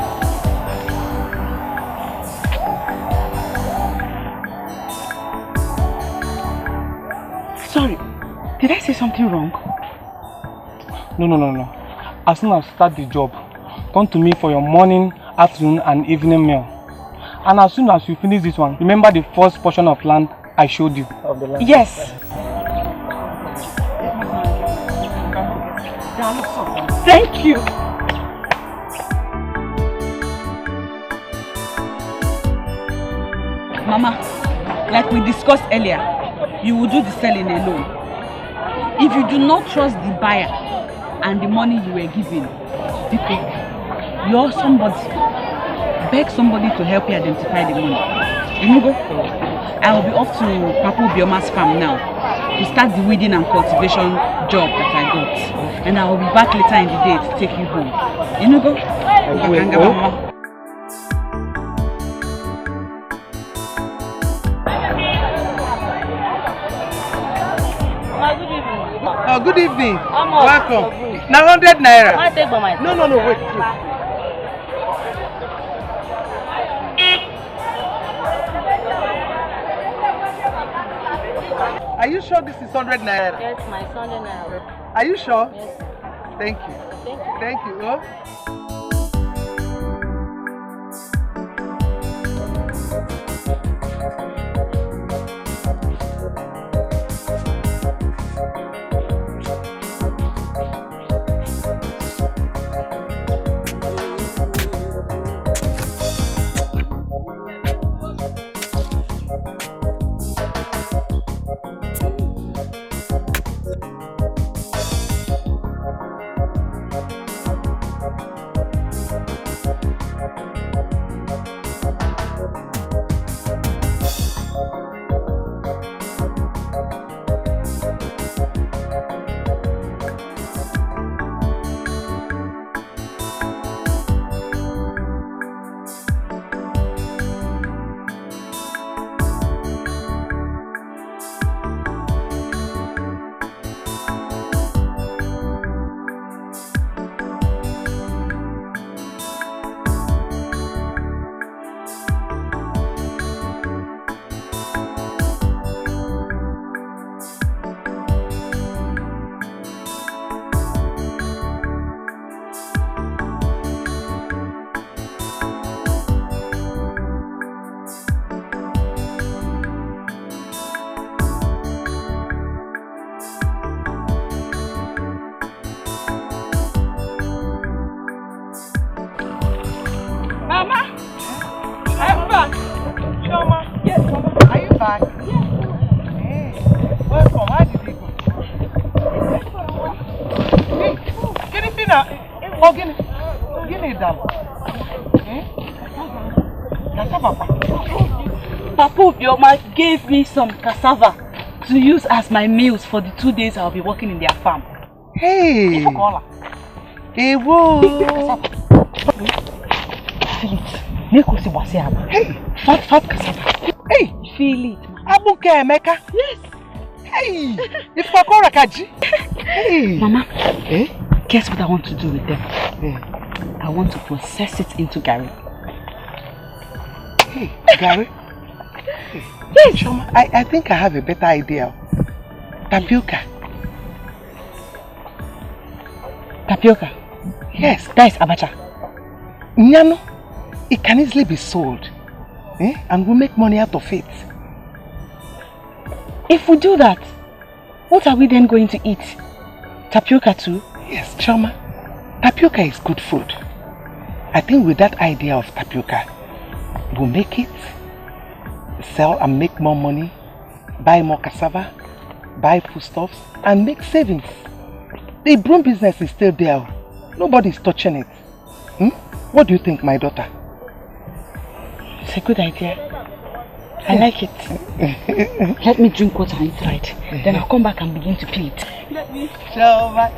Sorry, did I say something wrong? No. As soon as you start the job, come to me for your morning, afternoon and evening meal. And as soon as you finish this one, remember the first portion of land I showed you. Of the land? Yes. Thank you. Mama, like we discussed earlier, you will do the selling alone. If you do not trust the buyer and the money you were given, you're somebody. Beg somebody to help you identify the money. You go. I will be off to Papu Bioma's farm now to start the weeding and cultivation job that I got. And I will be back later in the day to take you home. You go. Oh, good evening. Welcome. Now 100 naira. I take by myself. No, wait. Are you sure this is 100 naira? Yes, my son and I. Are you sure? Yes. Thank you. Thank you. Oh. Papa Obioma gave me some cassava to use as my meals for the 2 days I'll be working in their farm. Hey! Hey, whoa! Feel it. Hey! Fat cassava. Hey! Feel it. Ukeje? Yes! Hey! If I call Rakaji? Hey! Mama, guess what I want to do with them? I want to process it into Gary. Hey, Gary? Yes, Shoma, I think I have a better idea. Tapioca. Tapioca? Yes. That is abacha. Nyano, it can easily be sold. And we'll make money out of it. If we do that, what are we then going to eat? Tapioca too? Yes, Choma. Tapioca is good food. I think with that idea of tapioca, we'll make it, sell and make more money, buy more cassava, buy foodstuffs, and make savings. The broom business is still there. Nobody's touching it. What do you think, my daughter? It's a good idea. I like it. Let me drink water and eat right. Then I'll come back and begin to peel it. Let me. Choma.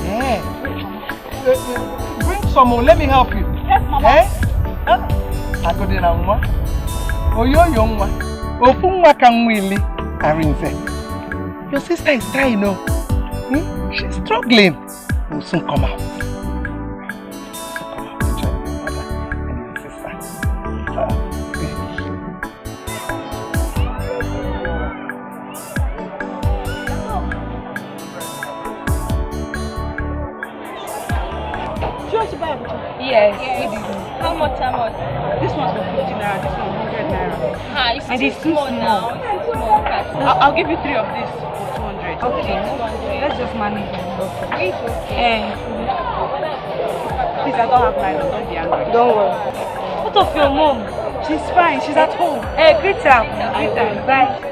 Yeah. Bring some more. Let me help you. Yes, Mama. I go there now, Mama. Oh, you're young one. Oh, Funwa can really. Arinze. Your sister is trying, no? She's struggling. We'll soon come out. Yes. How much? This one's for 50 naira, this one's 100 naira. It's and it's too small. I'll give you 3 of this for 200. Okay. Let's just manage it. Please, I don't have mine. Don't be angry. Don't worry. What of your mom? She's fine. She's at home. Hey, greet her. Bye.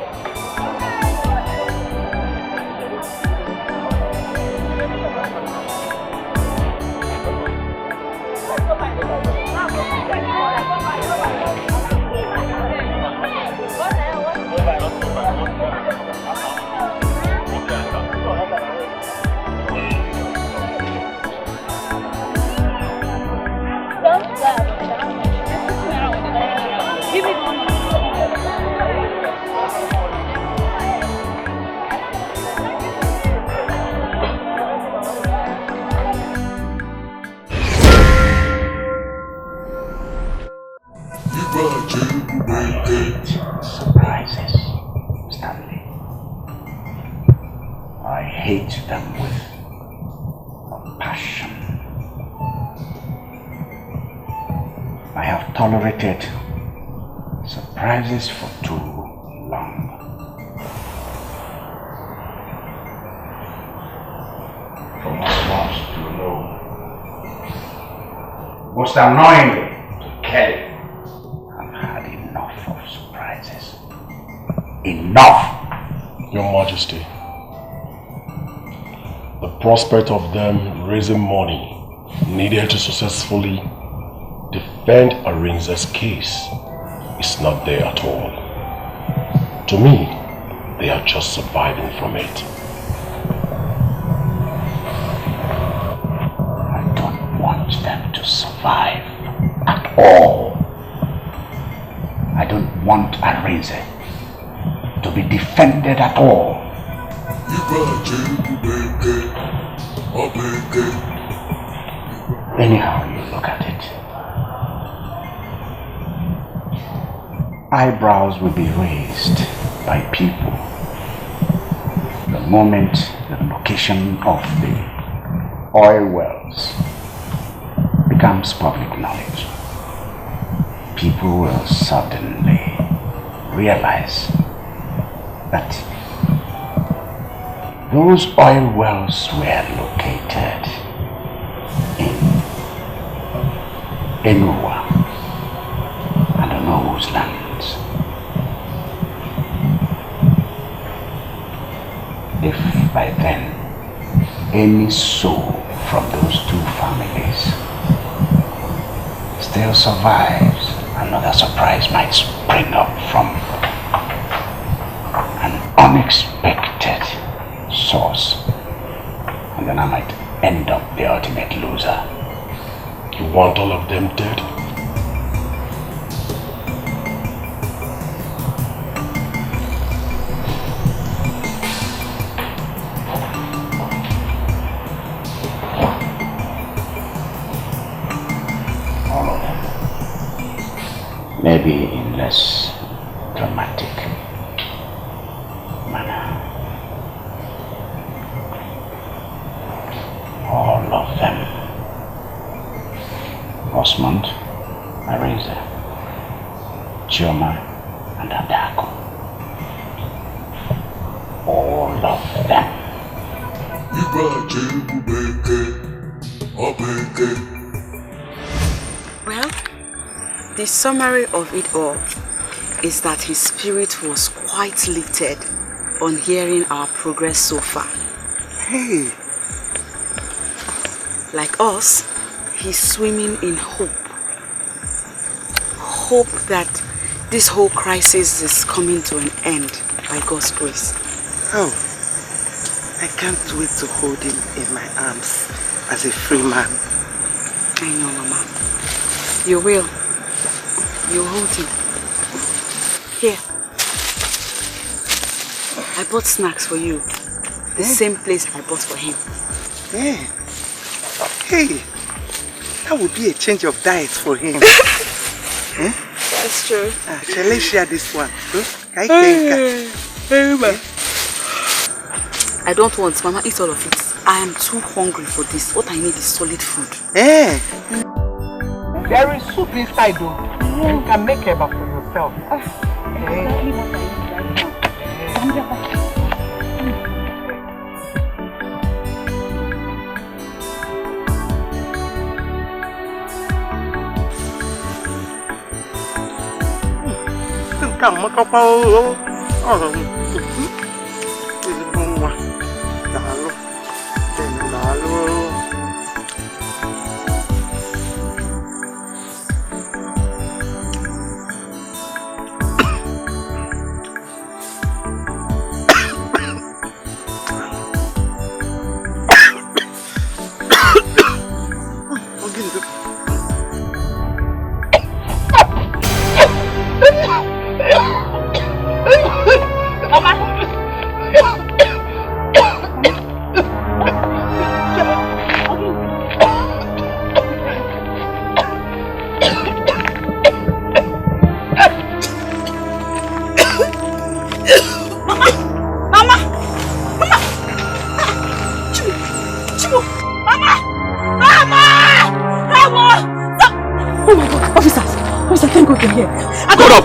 Surprises, Stanley. I hate them with a passion. I have tolerated surprises for too long. From most to low, most annoyingly to Kelly. I've had enough of surprises. Enough! Your Majesty, the prospect of them raising money needed to successfully defend Arinze's case is not there at all. To me, they are just surviving from it. I don't want them to survive at all. I don't want Arinze to be defended at all. Anyhow you look at it, eyebrows will be raised by people the moment the location of the oil wells becomes public knowledge. People will suddenly realize that those oil wells were located in Enuwa and Onowo's lands. If by then any soul from those two families still survives, another surprise might spring up from an unexpected source. And then I might end up the ultimate loser. You want all of them dead? All of them. Maybe in less dramatic manner. All of them. Osmond, Areza, Chioma, and Adako. All of them. Well, the summary of it all is that his spirit was quite lifted on hearing our progress so far. Hey! Like us, he's swimming in hope. Hope that this whole crisis is coming to an end by God's grace. Oh, I can't wait to hold him in my arms as a free man. I know, Mama. You will. You'll hold him. Here. I bought snacks for you. The same place I bought for him. Yeah. Hey, that would be a change of diet for him. That's true. Shall I share this one? I don't want, Mama, eat all of it. I am too hungry for this. What I need is solid food. There is soup inside though. You can make eba for yourself. Exactly what I need right now.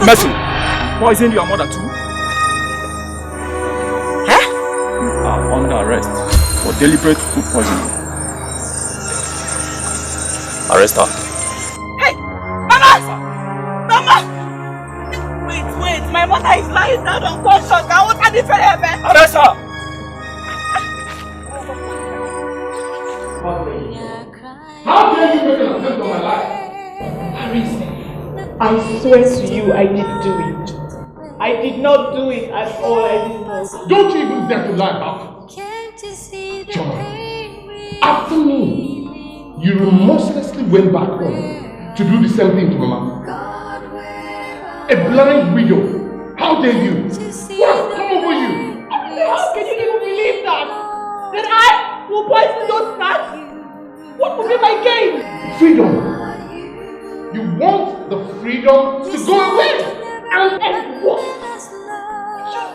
Mercy, poisoned your mother too? Huh? You are under arrest for deliberate food poisoning. Arrest her. Hey! Mama! Mama! Wait, my mother is lying down unconscious. I want her to arrest her! How dare you make an attempt on my life? I swear to you, I didn't do it. I did not do it at all. I did not. Don't you even dare to lie about it. John, after me, you remorselessly went back home to do the same thing to Mama. A blind widow. How dare you? What has come over you? How can you even believe that? That I will poison those snacks? What will be my gain? Freedom. You want the freedom to go away. And what?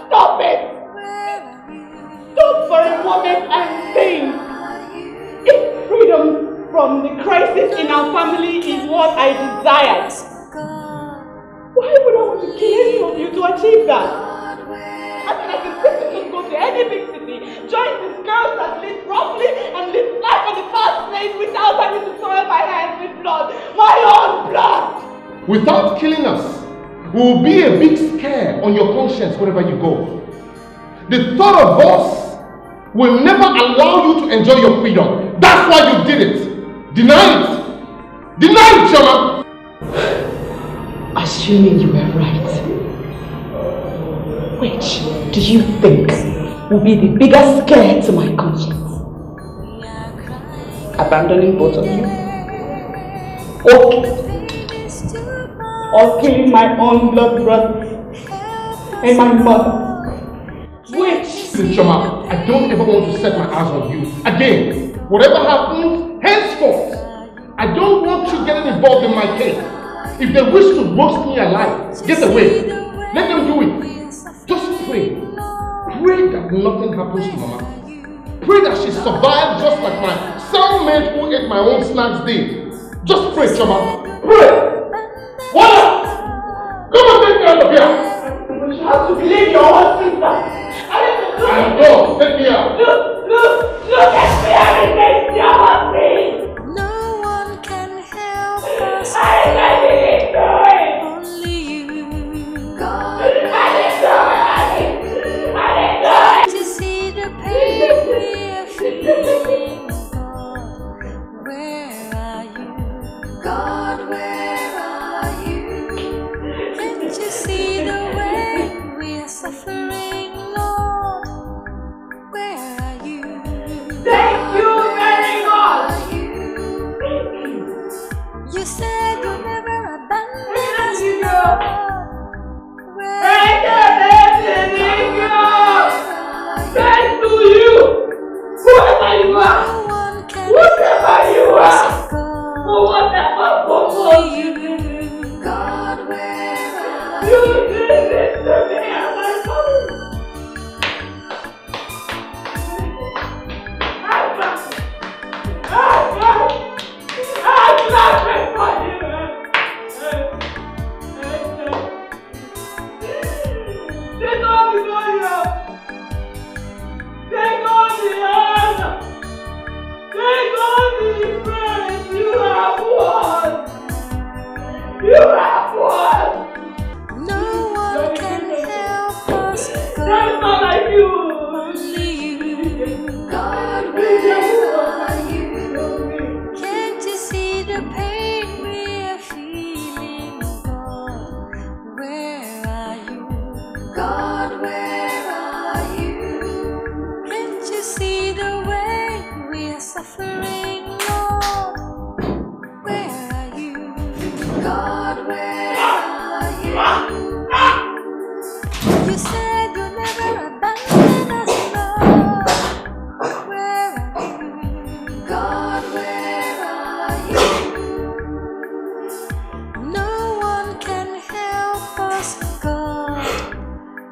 Stop it! Stop for a moment and think. If freedom from the crisis in our family is what I desired, why would I want to kill any of you to achieve that? I mean, I can simply just go to any big city, join these girls that live roughly and live life on the fast lane without having to soil my hands with blood. My own blood! Without killing us, we will be a big scare on your conscience wherever you go. The thought of us will never allow you to enjoy your freedom. That's why you did it. Deny it. Deny it, Chioma. Assuming you were right, which do you think will be the biggest scare to my conscience? Abandoning both of you? Or killing my own blood brother and my mother? Which? Listen, Chioma, I don't ever want to set my eyes on you again. Whatever happens, henceforth, I don't want you getting involved in my case. If they wish to roast me alive, get away. Let them do it. Just pray. Pray that nothing happens to Mama. Pray that she survives just like my cellmate who ate my own snacks did. Just pray, Chioma. Pray! What? Come on, take me out of here! You have to believe your own sister. I know, take me out. Look at me, everything you have me. No one can help us. I didn't do it. Only you. God. I didn't do it. To see the pain we're feeling. God, where are you? God, where are you? Can't you see the way we're suffering, Lord? Where are you? Thank you very much. You said you'll never abandon us, Lord. Thanks to you, whoever you are, whatever you are, for whatever purpose you do, God, where you did this to me and my family. I'm laughing for you. Take all the glory. Take all the honor. Take all the praise. You have won. You have won. No one can help us. There's not like you. Only you. God, where are you? Can't you see the pain we're feeling? God, where are you? God, where are you? Can't you see the way we're suffering, Lord? Where are you? God, where are you? You said you'll never abandon us, Lord. Where are you? God, where are you? No one can help us, God.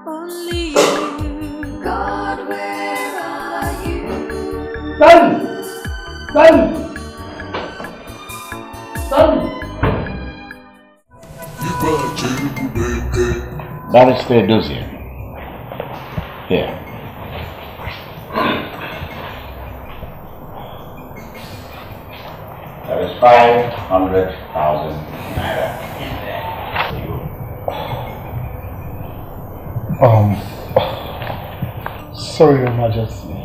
Only you. God, where are you? Faani! That is fair dossier. Here. There is 500,000 naira in there. Sorry, Your Majesty.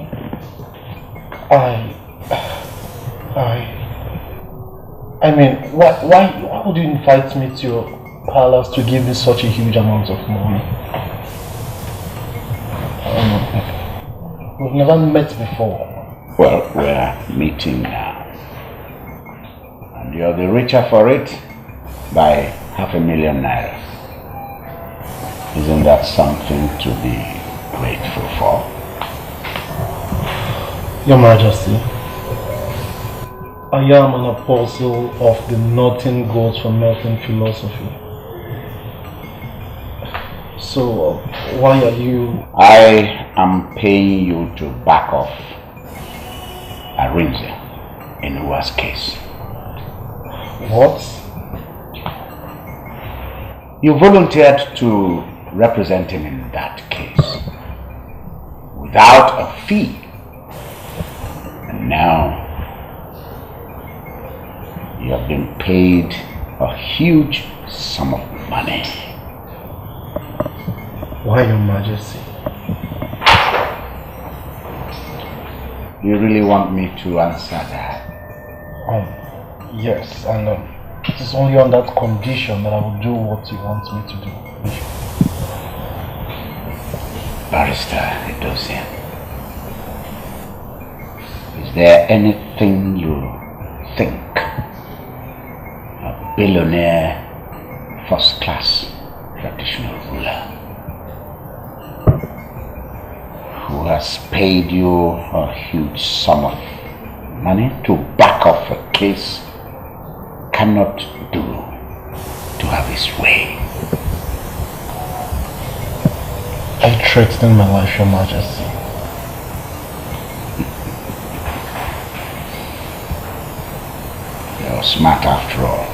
I mean, why would you invite me to your palace to give me such a huge amount of money? We've never met before. Well, we're meeting now. And you're the richer for it by 500,000 naira. Isn't that something to be grateful for? Your Majesty, I am an apostle of the nothing goes for nothing philosophy. So, why are you... I am paying you to back off Arinze in Uwa's case. What? You volunteered to represent him in that case without a fee. And now you have been paid a huge sum of money. Why, Your Majesty? You really want me to answer that? Yes, and it is only on that condition that I will do what you want me to do. Barrister Edozian, is there anything you think a billionaire, first-class traditional ruler who has paid you a huge sum of money to back off a case cannot do to have his way? I threatened my life, Your Majesty. You're smart after all.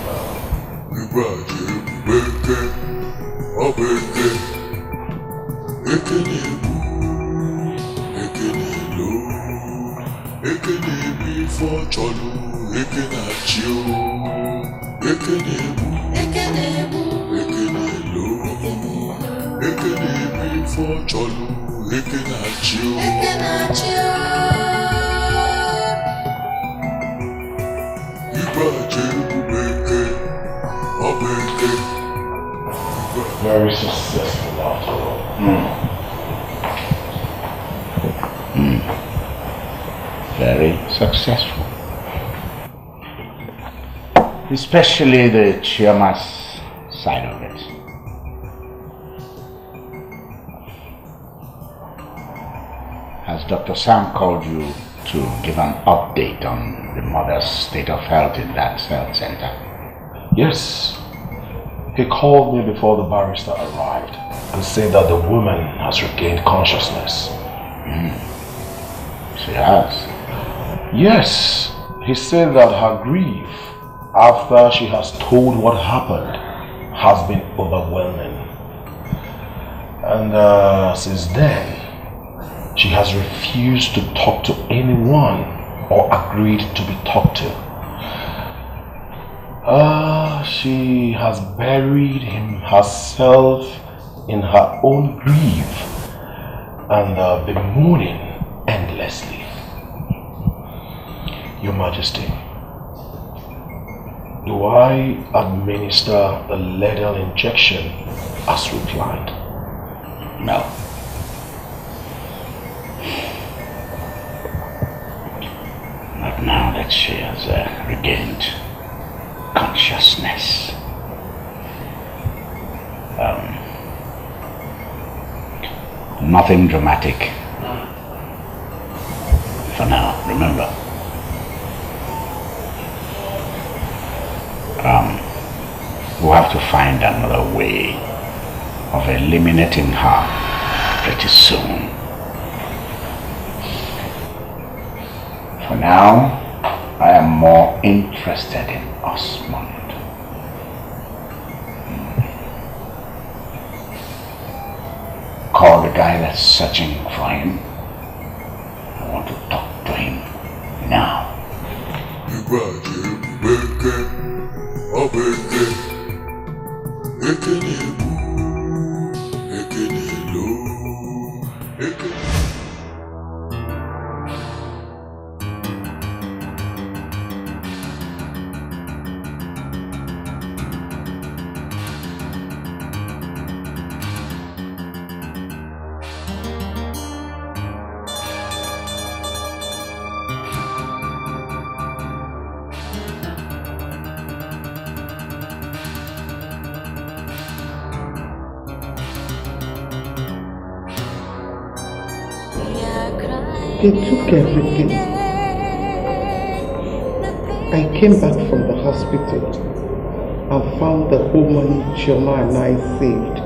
Very successful after all. Very successful. Especially the Chiemerie's side of it. Has Dr. Sam called you to give an update on the mother's state of health in that health center? Yes. He called me before the barrister arrived and said that the woman has regained consciousness. She has? Yes. He said that her grief after she has told what happened has been overwhelming. And since then, she has refused to talk to anyone or agreed to be talked to. She has buried herself in her own grief and been mourning endlessly. Your Majesty, do I administer the lethal injection as we planned? No. Not now that she has regained consciousness. Nothing dramatic for now, remember. We'll have to find another way of eliminating her pretty soon. For now, I am more interested in Osmond. Call the guy that's searching for him. I want to talk to him now. They took everything. I came back from the hospital and found the whole money Chioma and I saved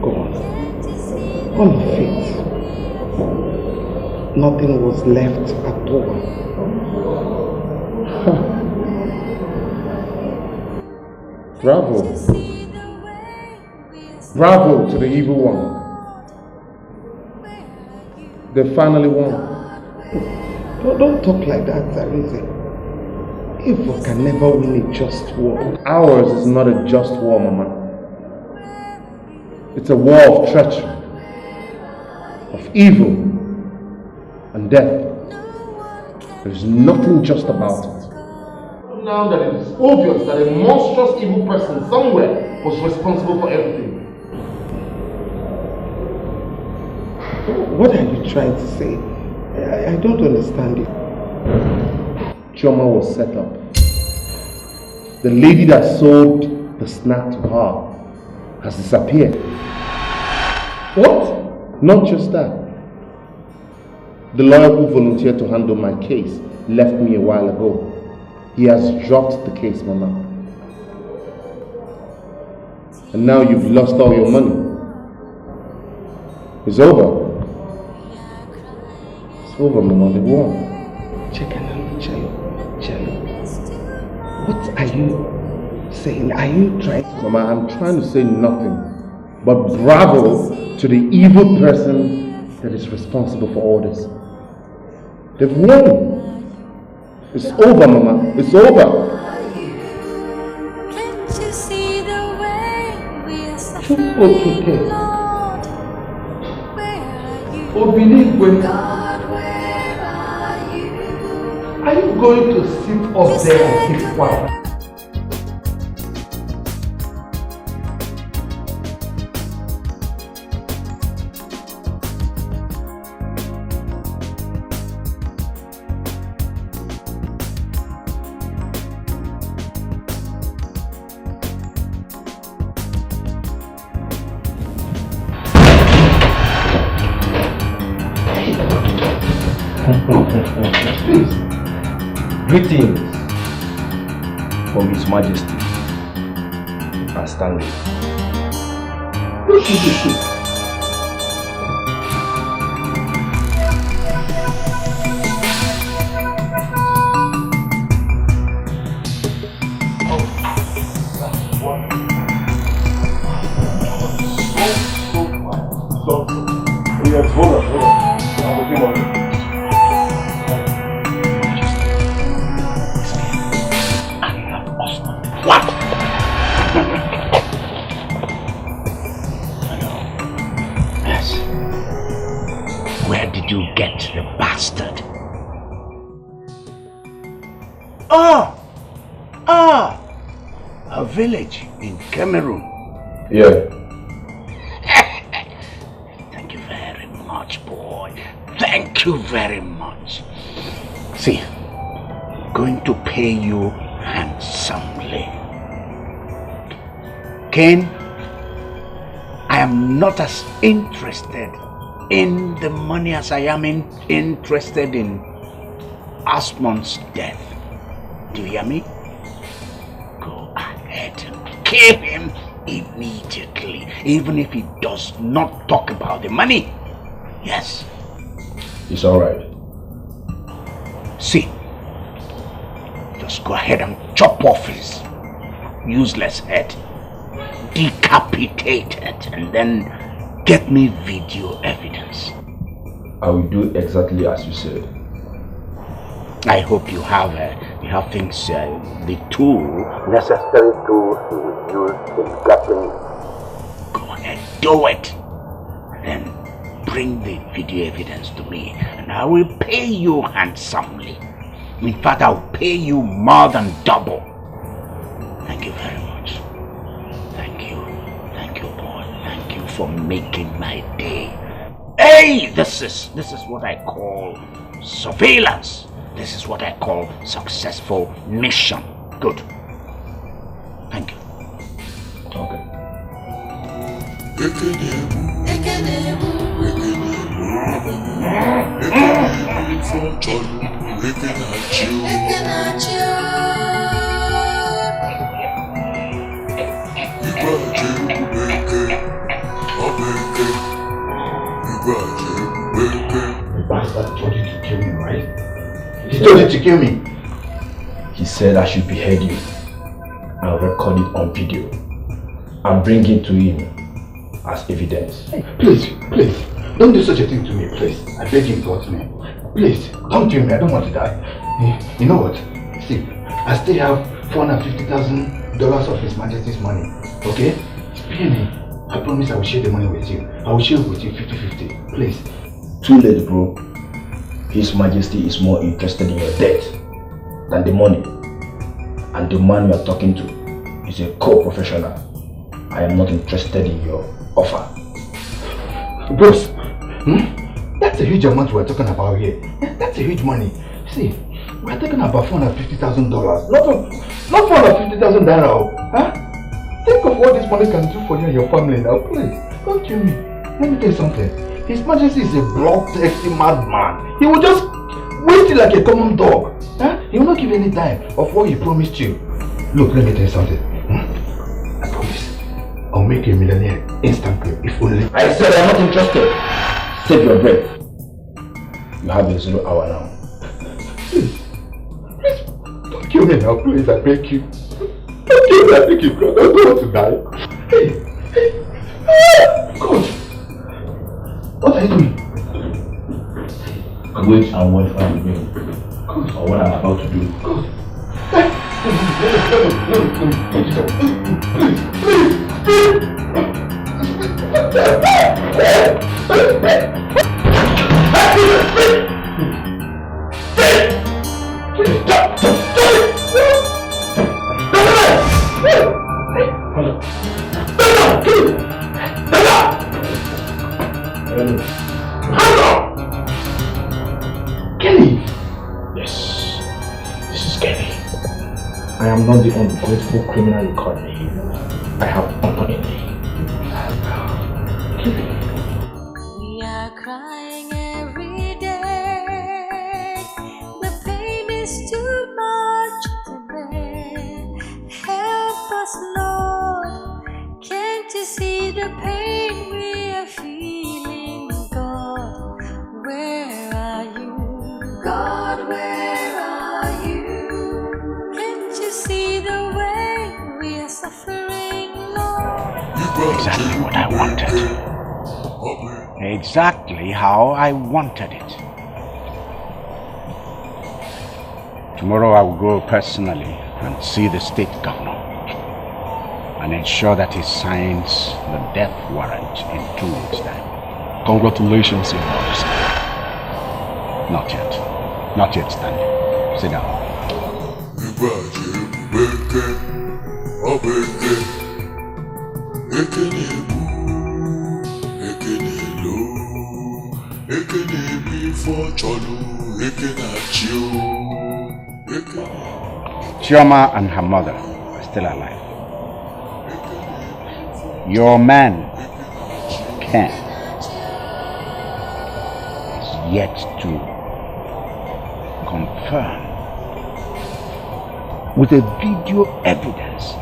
gone. All of it. Nothing was left at all. Bravo. Bravo to the evil one. They finally won. Don't talk like that, Zarize. Evil can never win a just war. Ours is not a just war, Mama. It's a war of treachery, of evil and death. There's nothing just about it. Now that it is obvious that a monstrous evil person somewhere was responsible for everything. What are you trying to say? I don't understand it. Chioma was set up. The lady that sold the snack to her has disappeared. What? Not just that. The lawyer who volunteered to handle my case left me a while ago. He has dropped the case, Mama. And now you've lost all your money. It's over. It's over, Mama. They've won. What are you saying? Are you trying to... Mama, I'm trying to say nothing. But bravo to the evil person that is responsible for all this. They've won. It's over, Mama. It's over. Can't you see the way we are suffering, Okay. Lord? Where are you? God, where are you? Are you going to sit up there and keep quiet? Greetings from His Majesty and Stanley. Look at this shit. Yes, hold on. I'm looking on it. What? Yes. Where did you get the bastard? A village in Cameroon. Yeah. Thank you very much, boy. Thank you very much. See, I'm going to pay you handsomely. Cain, I am not as interested in the money as I am interested in Asmon's death. Do you hear me? Go ahead and kill him immediately, even if he does not talk about the money. Yes. It's alright. See, just go ahead and chop off his useless head, decapitate it, and then get me video evidence. I will do exactly as you said. I hope you have things, the tool necessary to use in getting. Go ahead, do it, and then bring the video evidence to me, and I will pay you handsomely. In fact, I will pay you more than double. Thank you very much. Thank you, boy. Thank you for making my day. Hey, this is what I call surveillance. This is what I call successful mission. Good. Thank you. Okay. The bastard told you to kill me, right? He told you to kill me. He said I should behead you. I'll record it on video and bring it to him as evidence. Hey, please, don't do such a thing to me, please. I beg you in God's name. Please, don't kill me. I don't want to die. You know what? See, I still have $450,000 of His Majesty's money. Okay? Pay me. I promise I will share the money with you. I will share it with you 50-50. Please. Too late, bro. His Majesty is more interested in your death than the money. And the man you are talking to is a co-professional. I am not interested in your offer. Bros, that's a huge amount we're talking about here. That's a huge money. See, we're talking about $450,000. Not $450,000 naira. Huh? Think of what this money can do for you and your family now, please. Don't kill me. Let me tell you something. His Majesty is a bloodthirsty madman. He will just wait like a common dog. Huh? He will not give any time of what he promised you. Look, let me tell you something. I promise. I'll make you a millionaire instantly, if only. I said I'm not interested. Save your breath. You have a 0 hour now. Please, don't kill me now, please, I beg you. Don't kill me, I beg you, God. I don't want to die. Hey, God. What are you doing? Wait and wait for me. Or what I'm about to do. God. Kelly! Yes, this is Kelly. I am not the ungrateful criminal you call me. I have honor in me. We are crying every day. The pain is too much to bear. Help us, Lord. Can't you see the pain we are feeling? God, where are you? God, where are you? Can't you see the way we are suffering, Lord? Exactly what I wanted. Exactly how I wanted it. Tomorrow I will go personally and see the state governor and ensure that he signs the death warrant in 2 weeks' time. Congratulations, Your Majesty. Not yet. Not yet, Stanley. Sit down. Chioma and her mother are still alive. Your man, Ken, is yet to confirm with a video evidence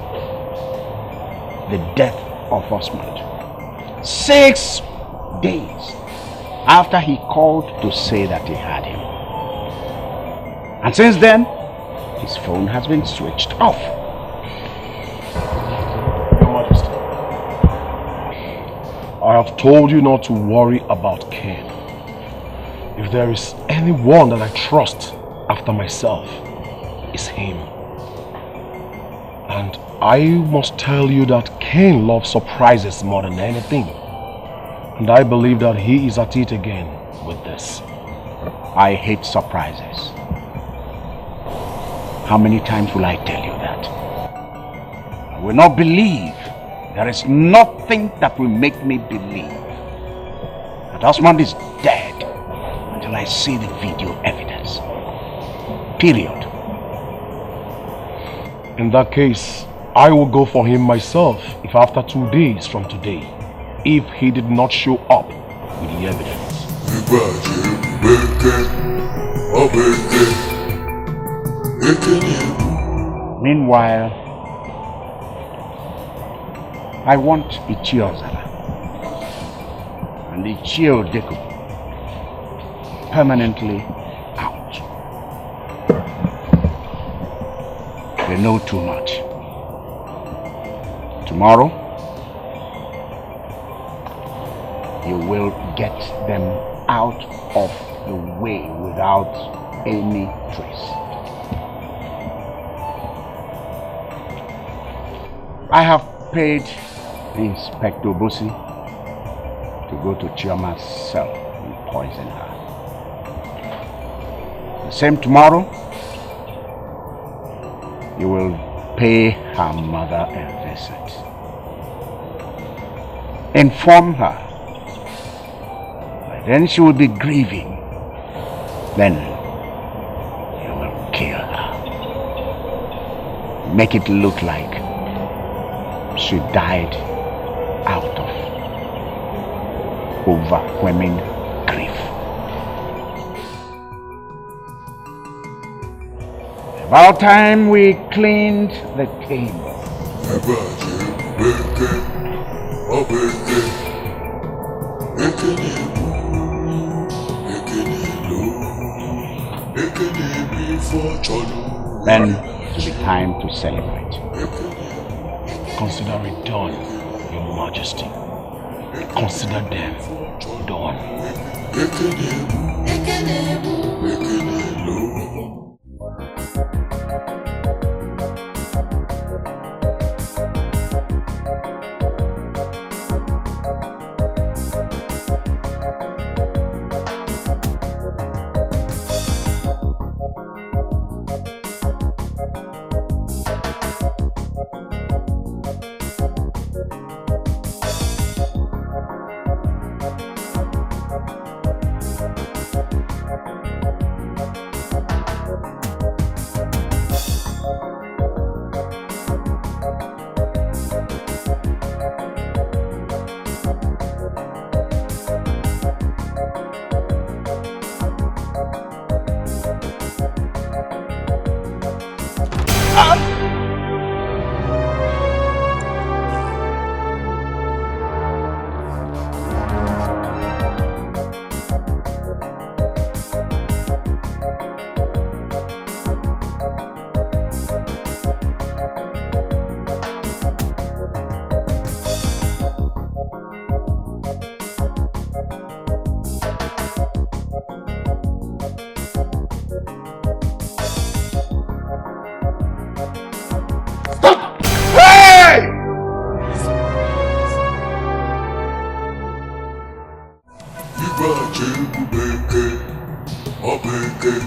the death of Osmond 6 days after he called to say that he had him. And since then, his phone has been switched off. Your Majesty, I have told you not to worry about Ken. If there is anyone that I trust after myself, it's him. And I must tell you that Ken loves surprises more than anything. And I believe that he is at it again with this. I hate surprises. How many times will I tell you that? I will not believe. There is nothing that will make me believe that Osmond is dead until I see the video evidence. Period. In that case, I will go for him myself if after 2 days from today, if he did not show up with the evidence. Meanwhile, I want Ichiozala and Ichio Deku permanently out. They know too much. Tomorrow, you will get them out of the way without any trace. I have paid Inspector Bosi to go to Chioma's cell and poison her. Same tomorrow, you will pay her mother a visit. Inform her. By then she will be grieving. Then you will kill her. Make it look like she died out of overwhelming grief. About time we cleaned the table. Then it will be time to celebrate. Consider it done, Your Majesty. Consider them done.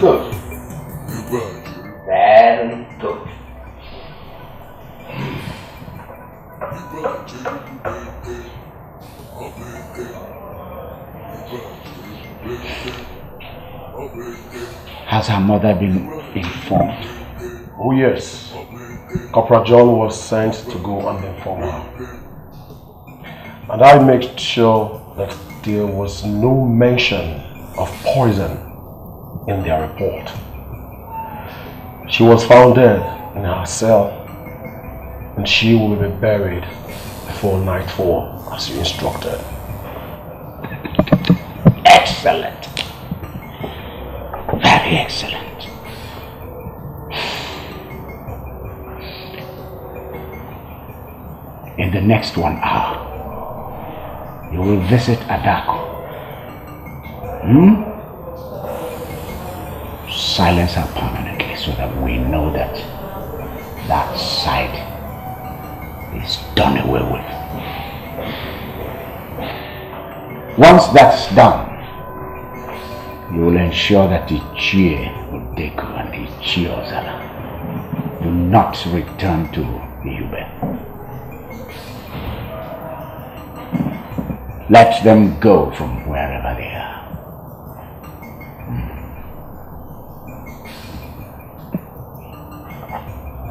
Good. Very good. Has her mother been informed? Oh yes. Corporal John was sent to go and inform her. And I made sure that there was no mention of poison in their report. She was found dead in her cell, and she will be buried before nightfall as you instructed. Excellent. Very excellent. In the next 1 hour, you will visit Adako. Silence her permanently so that we know that that side is done away with. Once that's done, you will ensure that Ichie Udeku and Ichie Ozala do not return to Yube. Let them go from wherever they are.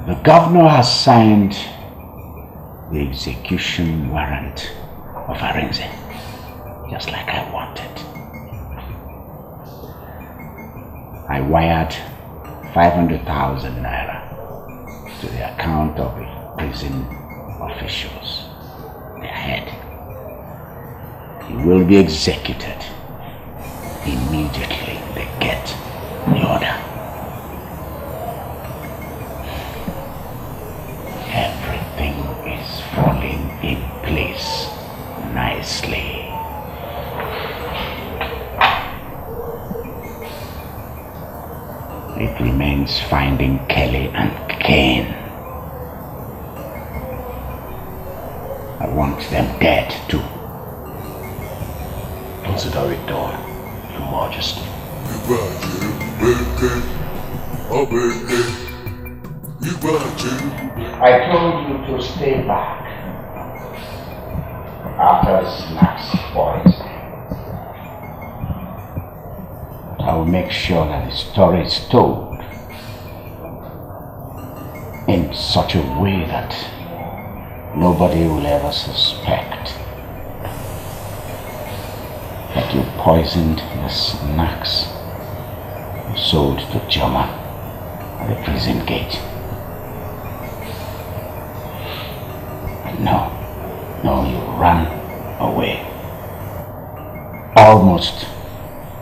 The governor has signed the execution warrant of Arinze, just like I wanted. I wired 500,000 naira to the account of the prison officials. Their head. He will be executed immediately they get the order. Everything is falling in place nicely. It remains finding Kelly and Kane. I want them dead too. Consider it done, Your Majesty. I told you to stay back after the snacks boys. I will make sure that the story is told in such a way that nobody will ever suspect that you poisoned the snacks you sold to Joma at the prison gate. But no, you ran away, almost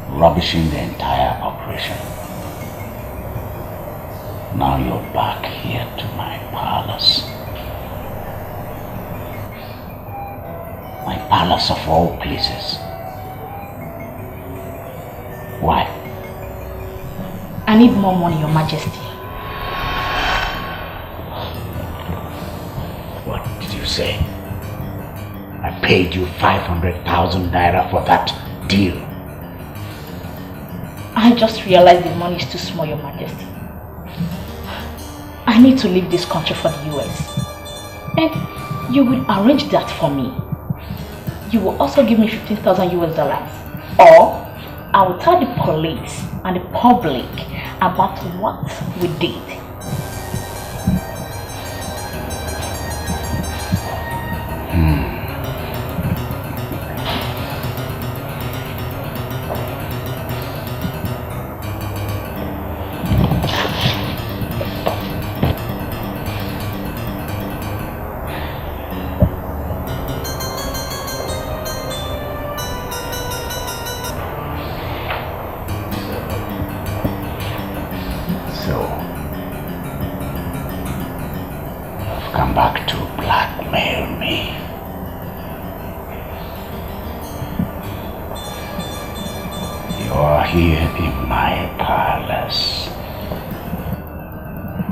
rubbishing the entire operation. Now you're back here to my palace. My palace of all places. Why? I need more money, Your Majesty. What did you say? I paid you 500,000 naira for that deal. I just realized the money is too small, Your Majesty. I need to leave this country for the US. And you will arrange that for me. You will also give me 15,000 US dollars. Or I will tell the police and the public about what we did.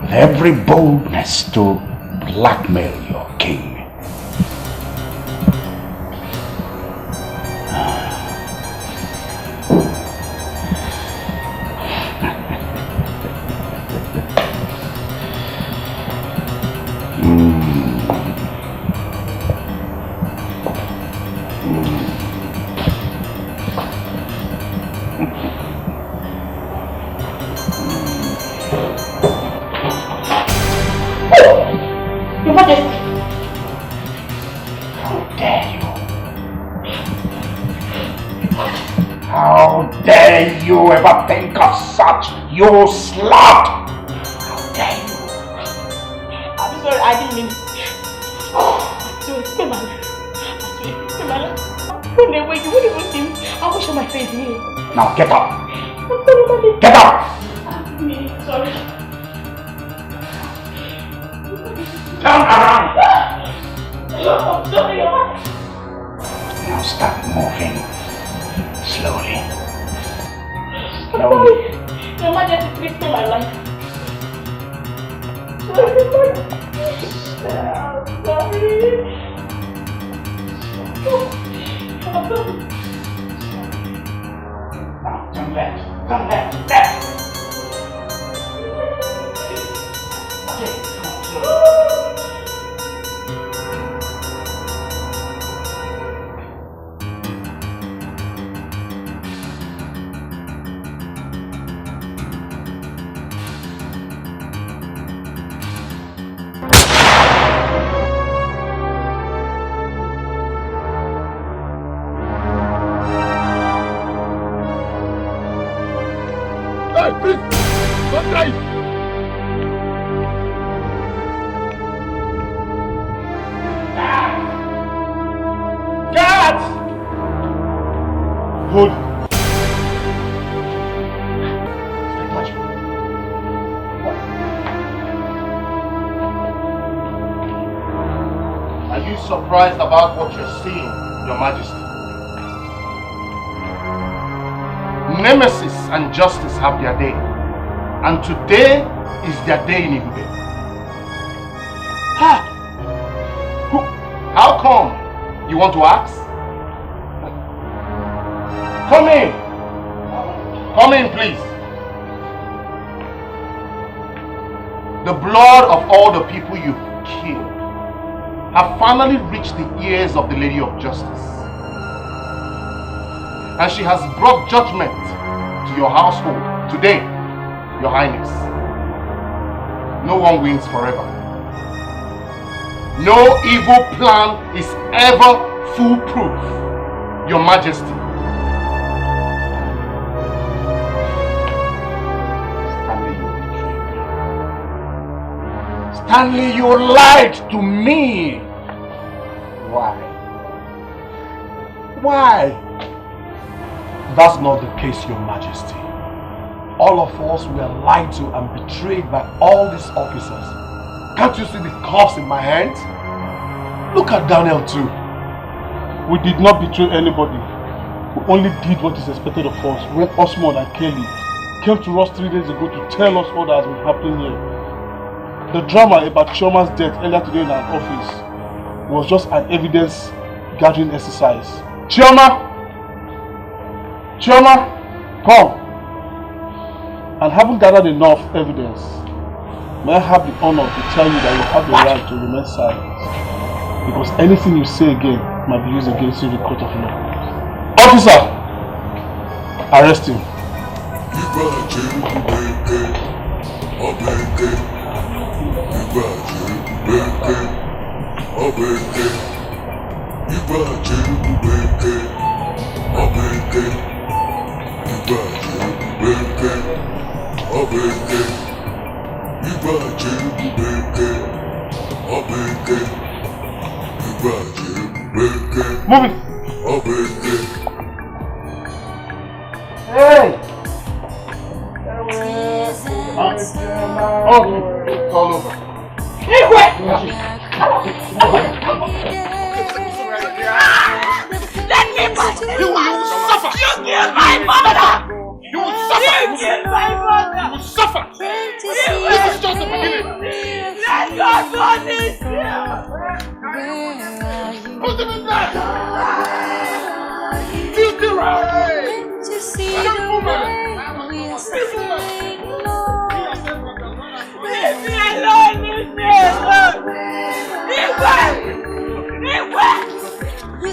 Every boldness to blackmail your king. You ever think of such, you slut? How dare you? I'm sorry, I didn't mean it. Spare my life. Spare my life. Run away, you won't even see me. I will show my face here. Now get up. I'm sorry, Daddy. Get up! I'm sorry. Turn around! I'm sorry, Now start moving slowly. Sorry. Your Majesty, please spare my life. Sorry. Now turn left. Turn left. Left. Surprised about what you're seeing, Your Majesty. Nemesis and justice have their day, and today is their day in Igube. How come? You want to ask? Come in. Come in, please. The blood of all the people you've killed have finally reached the ears of the Lady of Justice. And she has brought judgment to your household today, Your Highness. No one wins forever. No evil plan is ever foolproof, Your Majesty. Stanley, you lied to me. Why? Why? That's not the case, Your Majesty. All of us were lied to and betrayed by all these officers. Can't you see the cuffs in my hands? Look at Daniel too. We did not betray anybody. We only did what is expected of us when Osmond and Kelly came to us 3 days ago to tell us what has been happening here. The drama about Chioma's death earlier today in our office was just an evidence gathering exercise. Chioma! Chioma! Come! And having gathered enough evidence, may I have the honor to tell you that you have the right to remain silent. Because anything you say again might be used against you in the court of law. Officer! Arrest him. Move it! Hey! Okay, it's all over. Hey, wait! Let me pass! You will suffer! You killed my mother! You will suffer! You killed my mother! You will suffer! This is just the beginning! Let God punish you! Put them in there! Filthy rat! Sinful man! Leave me alone! Leave me alone! Leave me!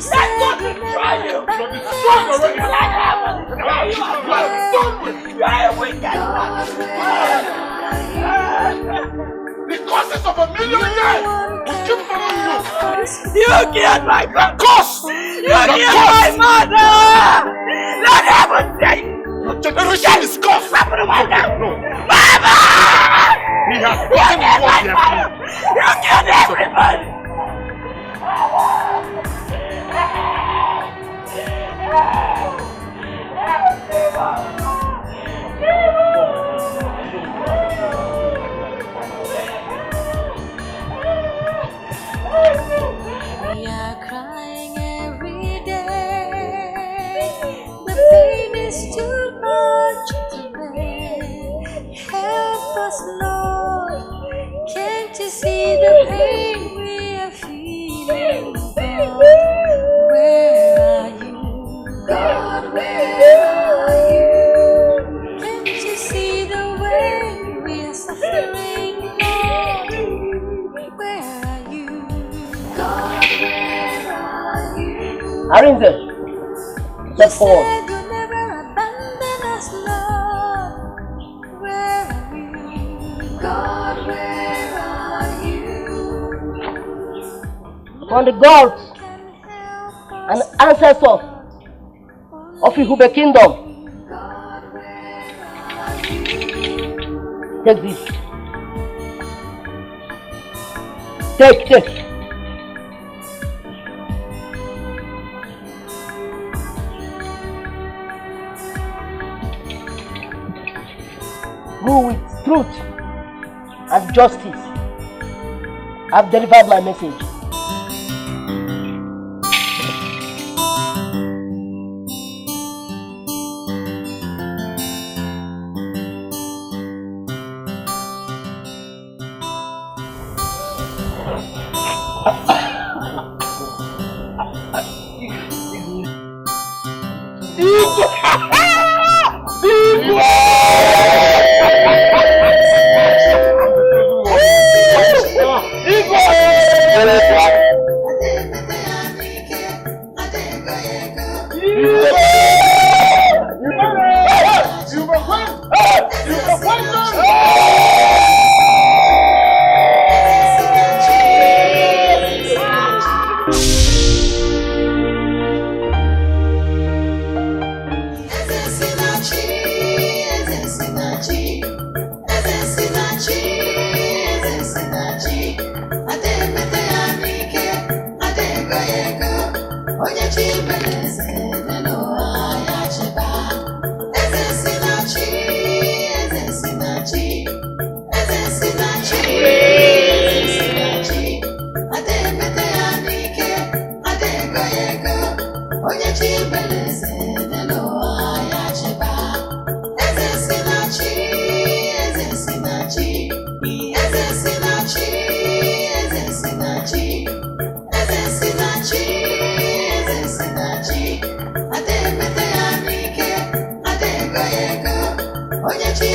Let God destroy you! You're destroyed already! Let heaven destroy you! You are done with! You are a wicked man! The curses of 1,000,000 years will keep following you! You killed my brother! Curse! You killed my mother! Let heaven take you! Your generation is cursed! No! Mama! He has gotten what he has done! You killed everybody! We are crying every day. The pain is too much to bear. Help us, Lord. Can't you see the pain we are feeling? God, where are you? God, where are you? Can't you see the way we are suffering? Lord, where are you? God, where are you? Arinze, step forward. Said you'll never abandon us, Lord. Where are you? God, where are you? From the gods and ancestors of Ihube Kingdom, take this. Take. Rule with truth and justice. I've delivered my message. Onye chi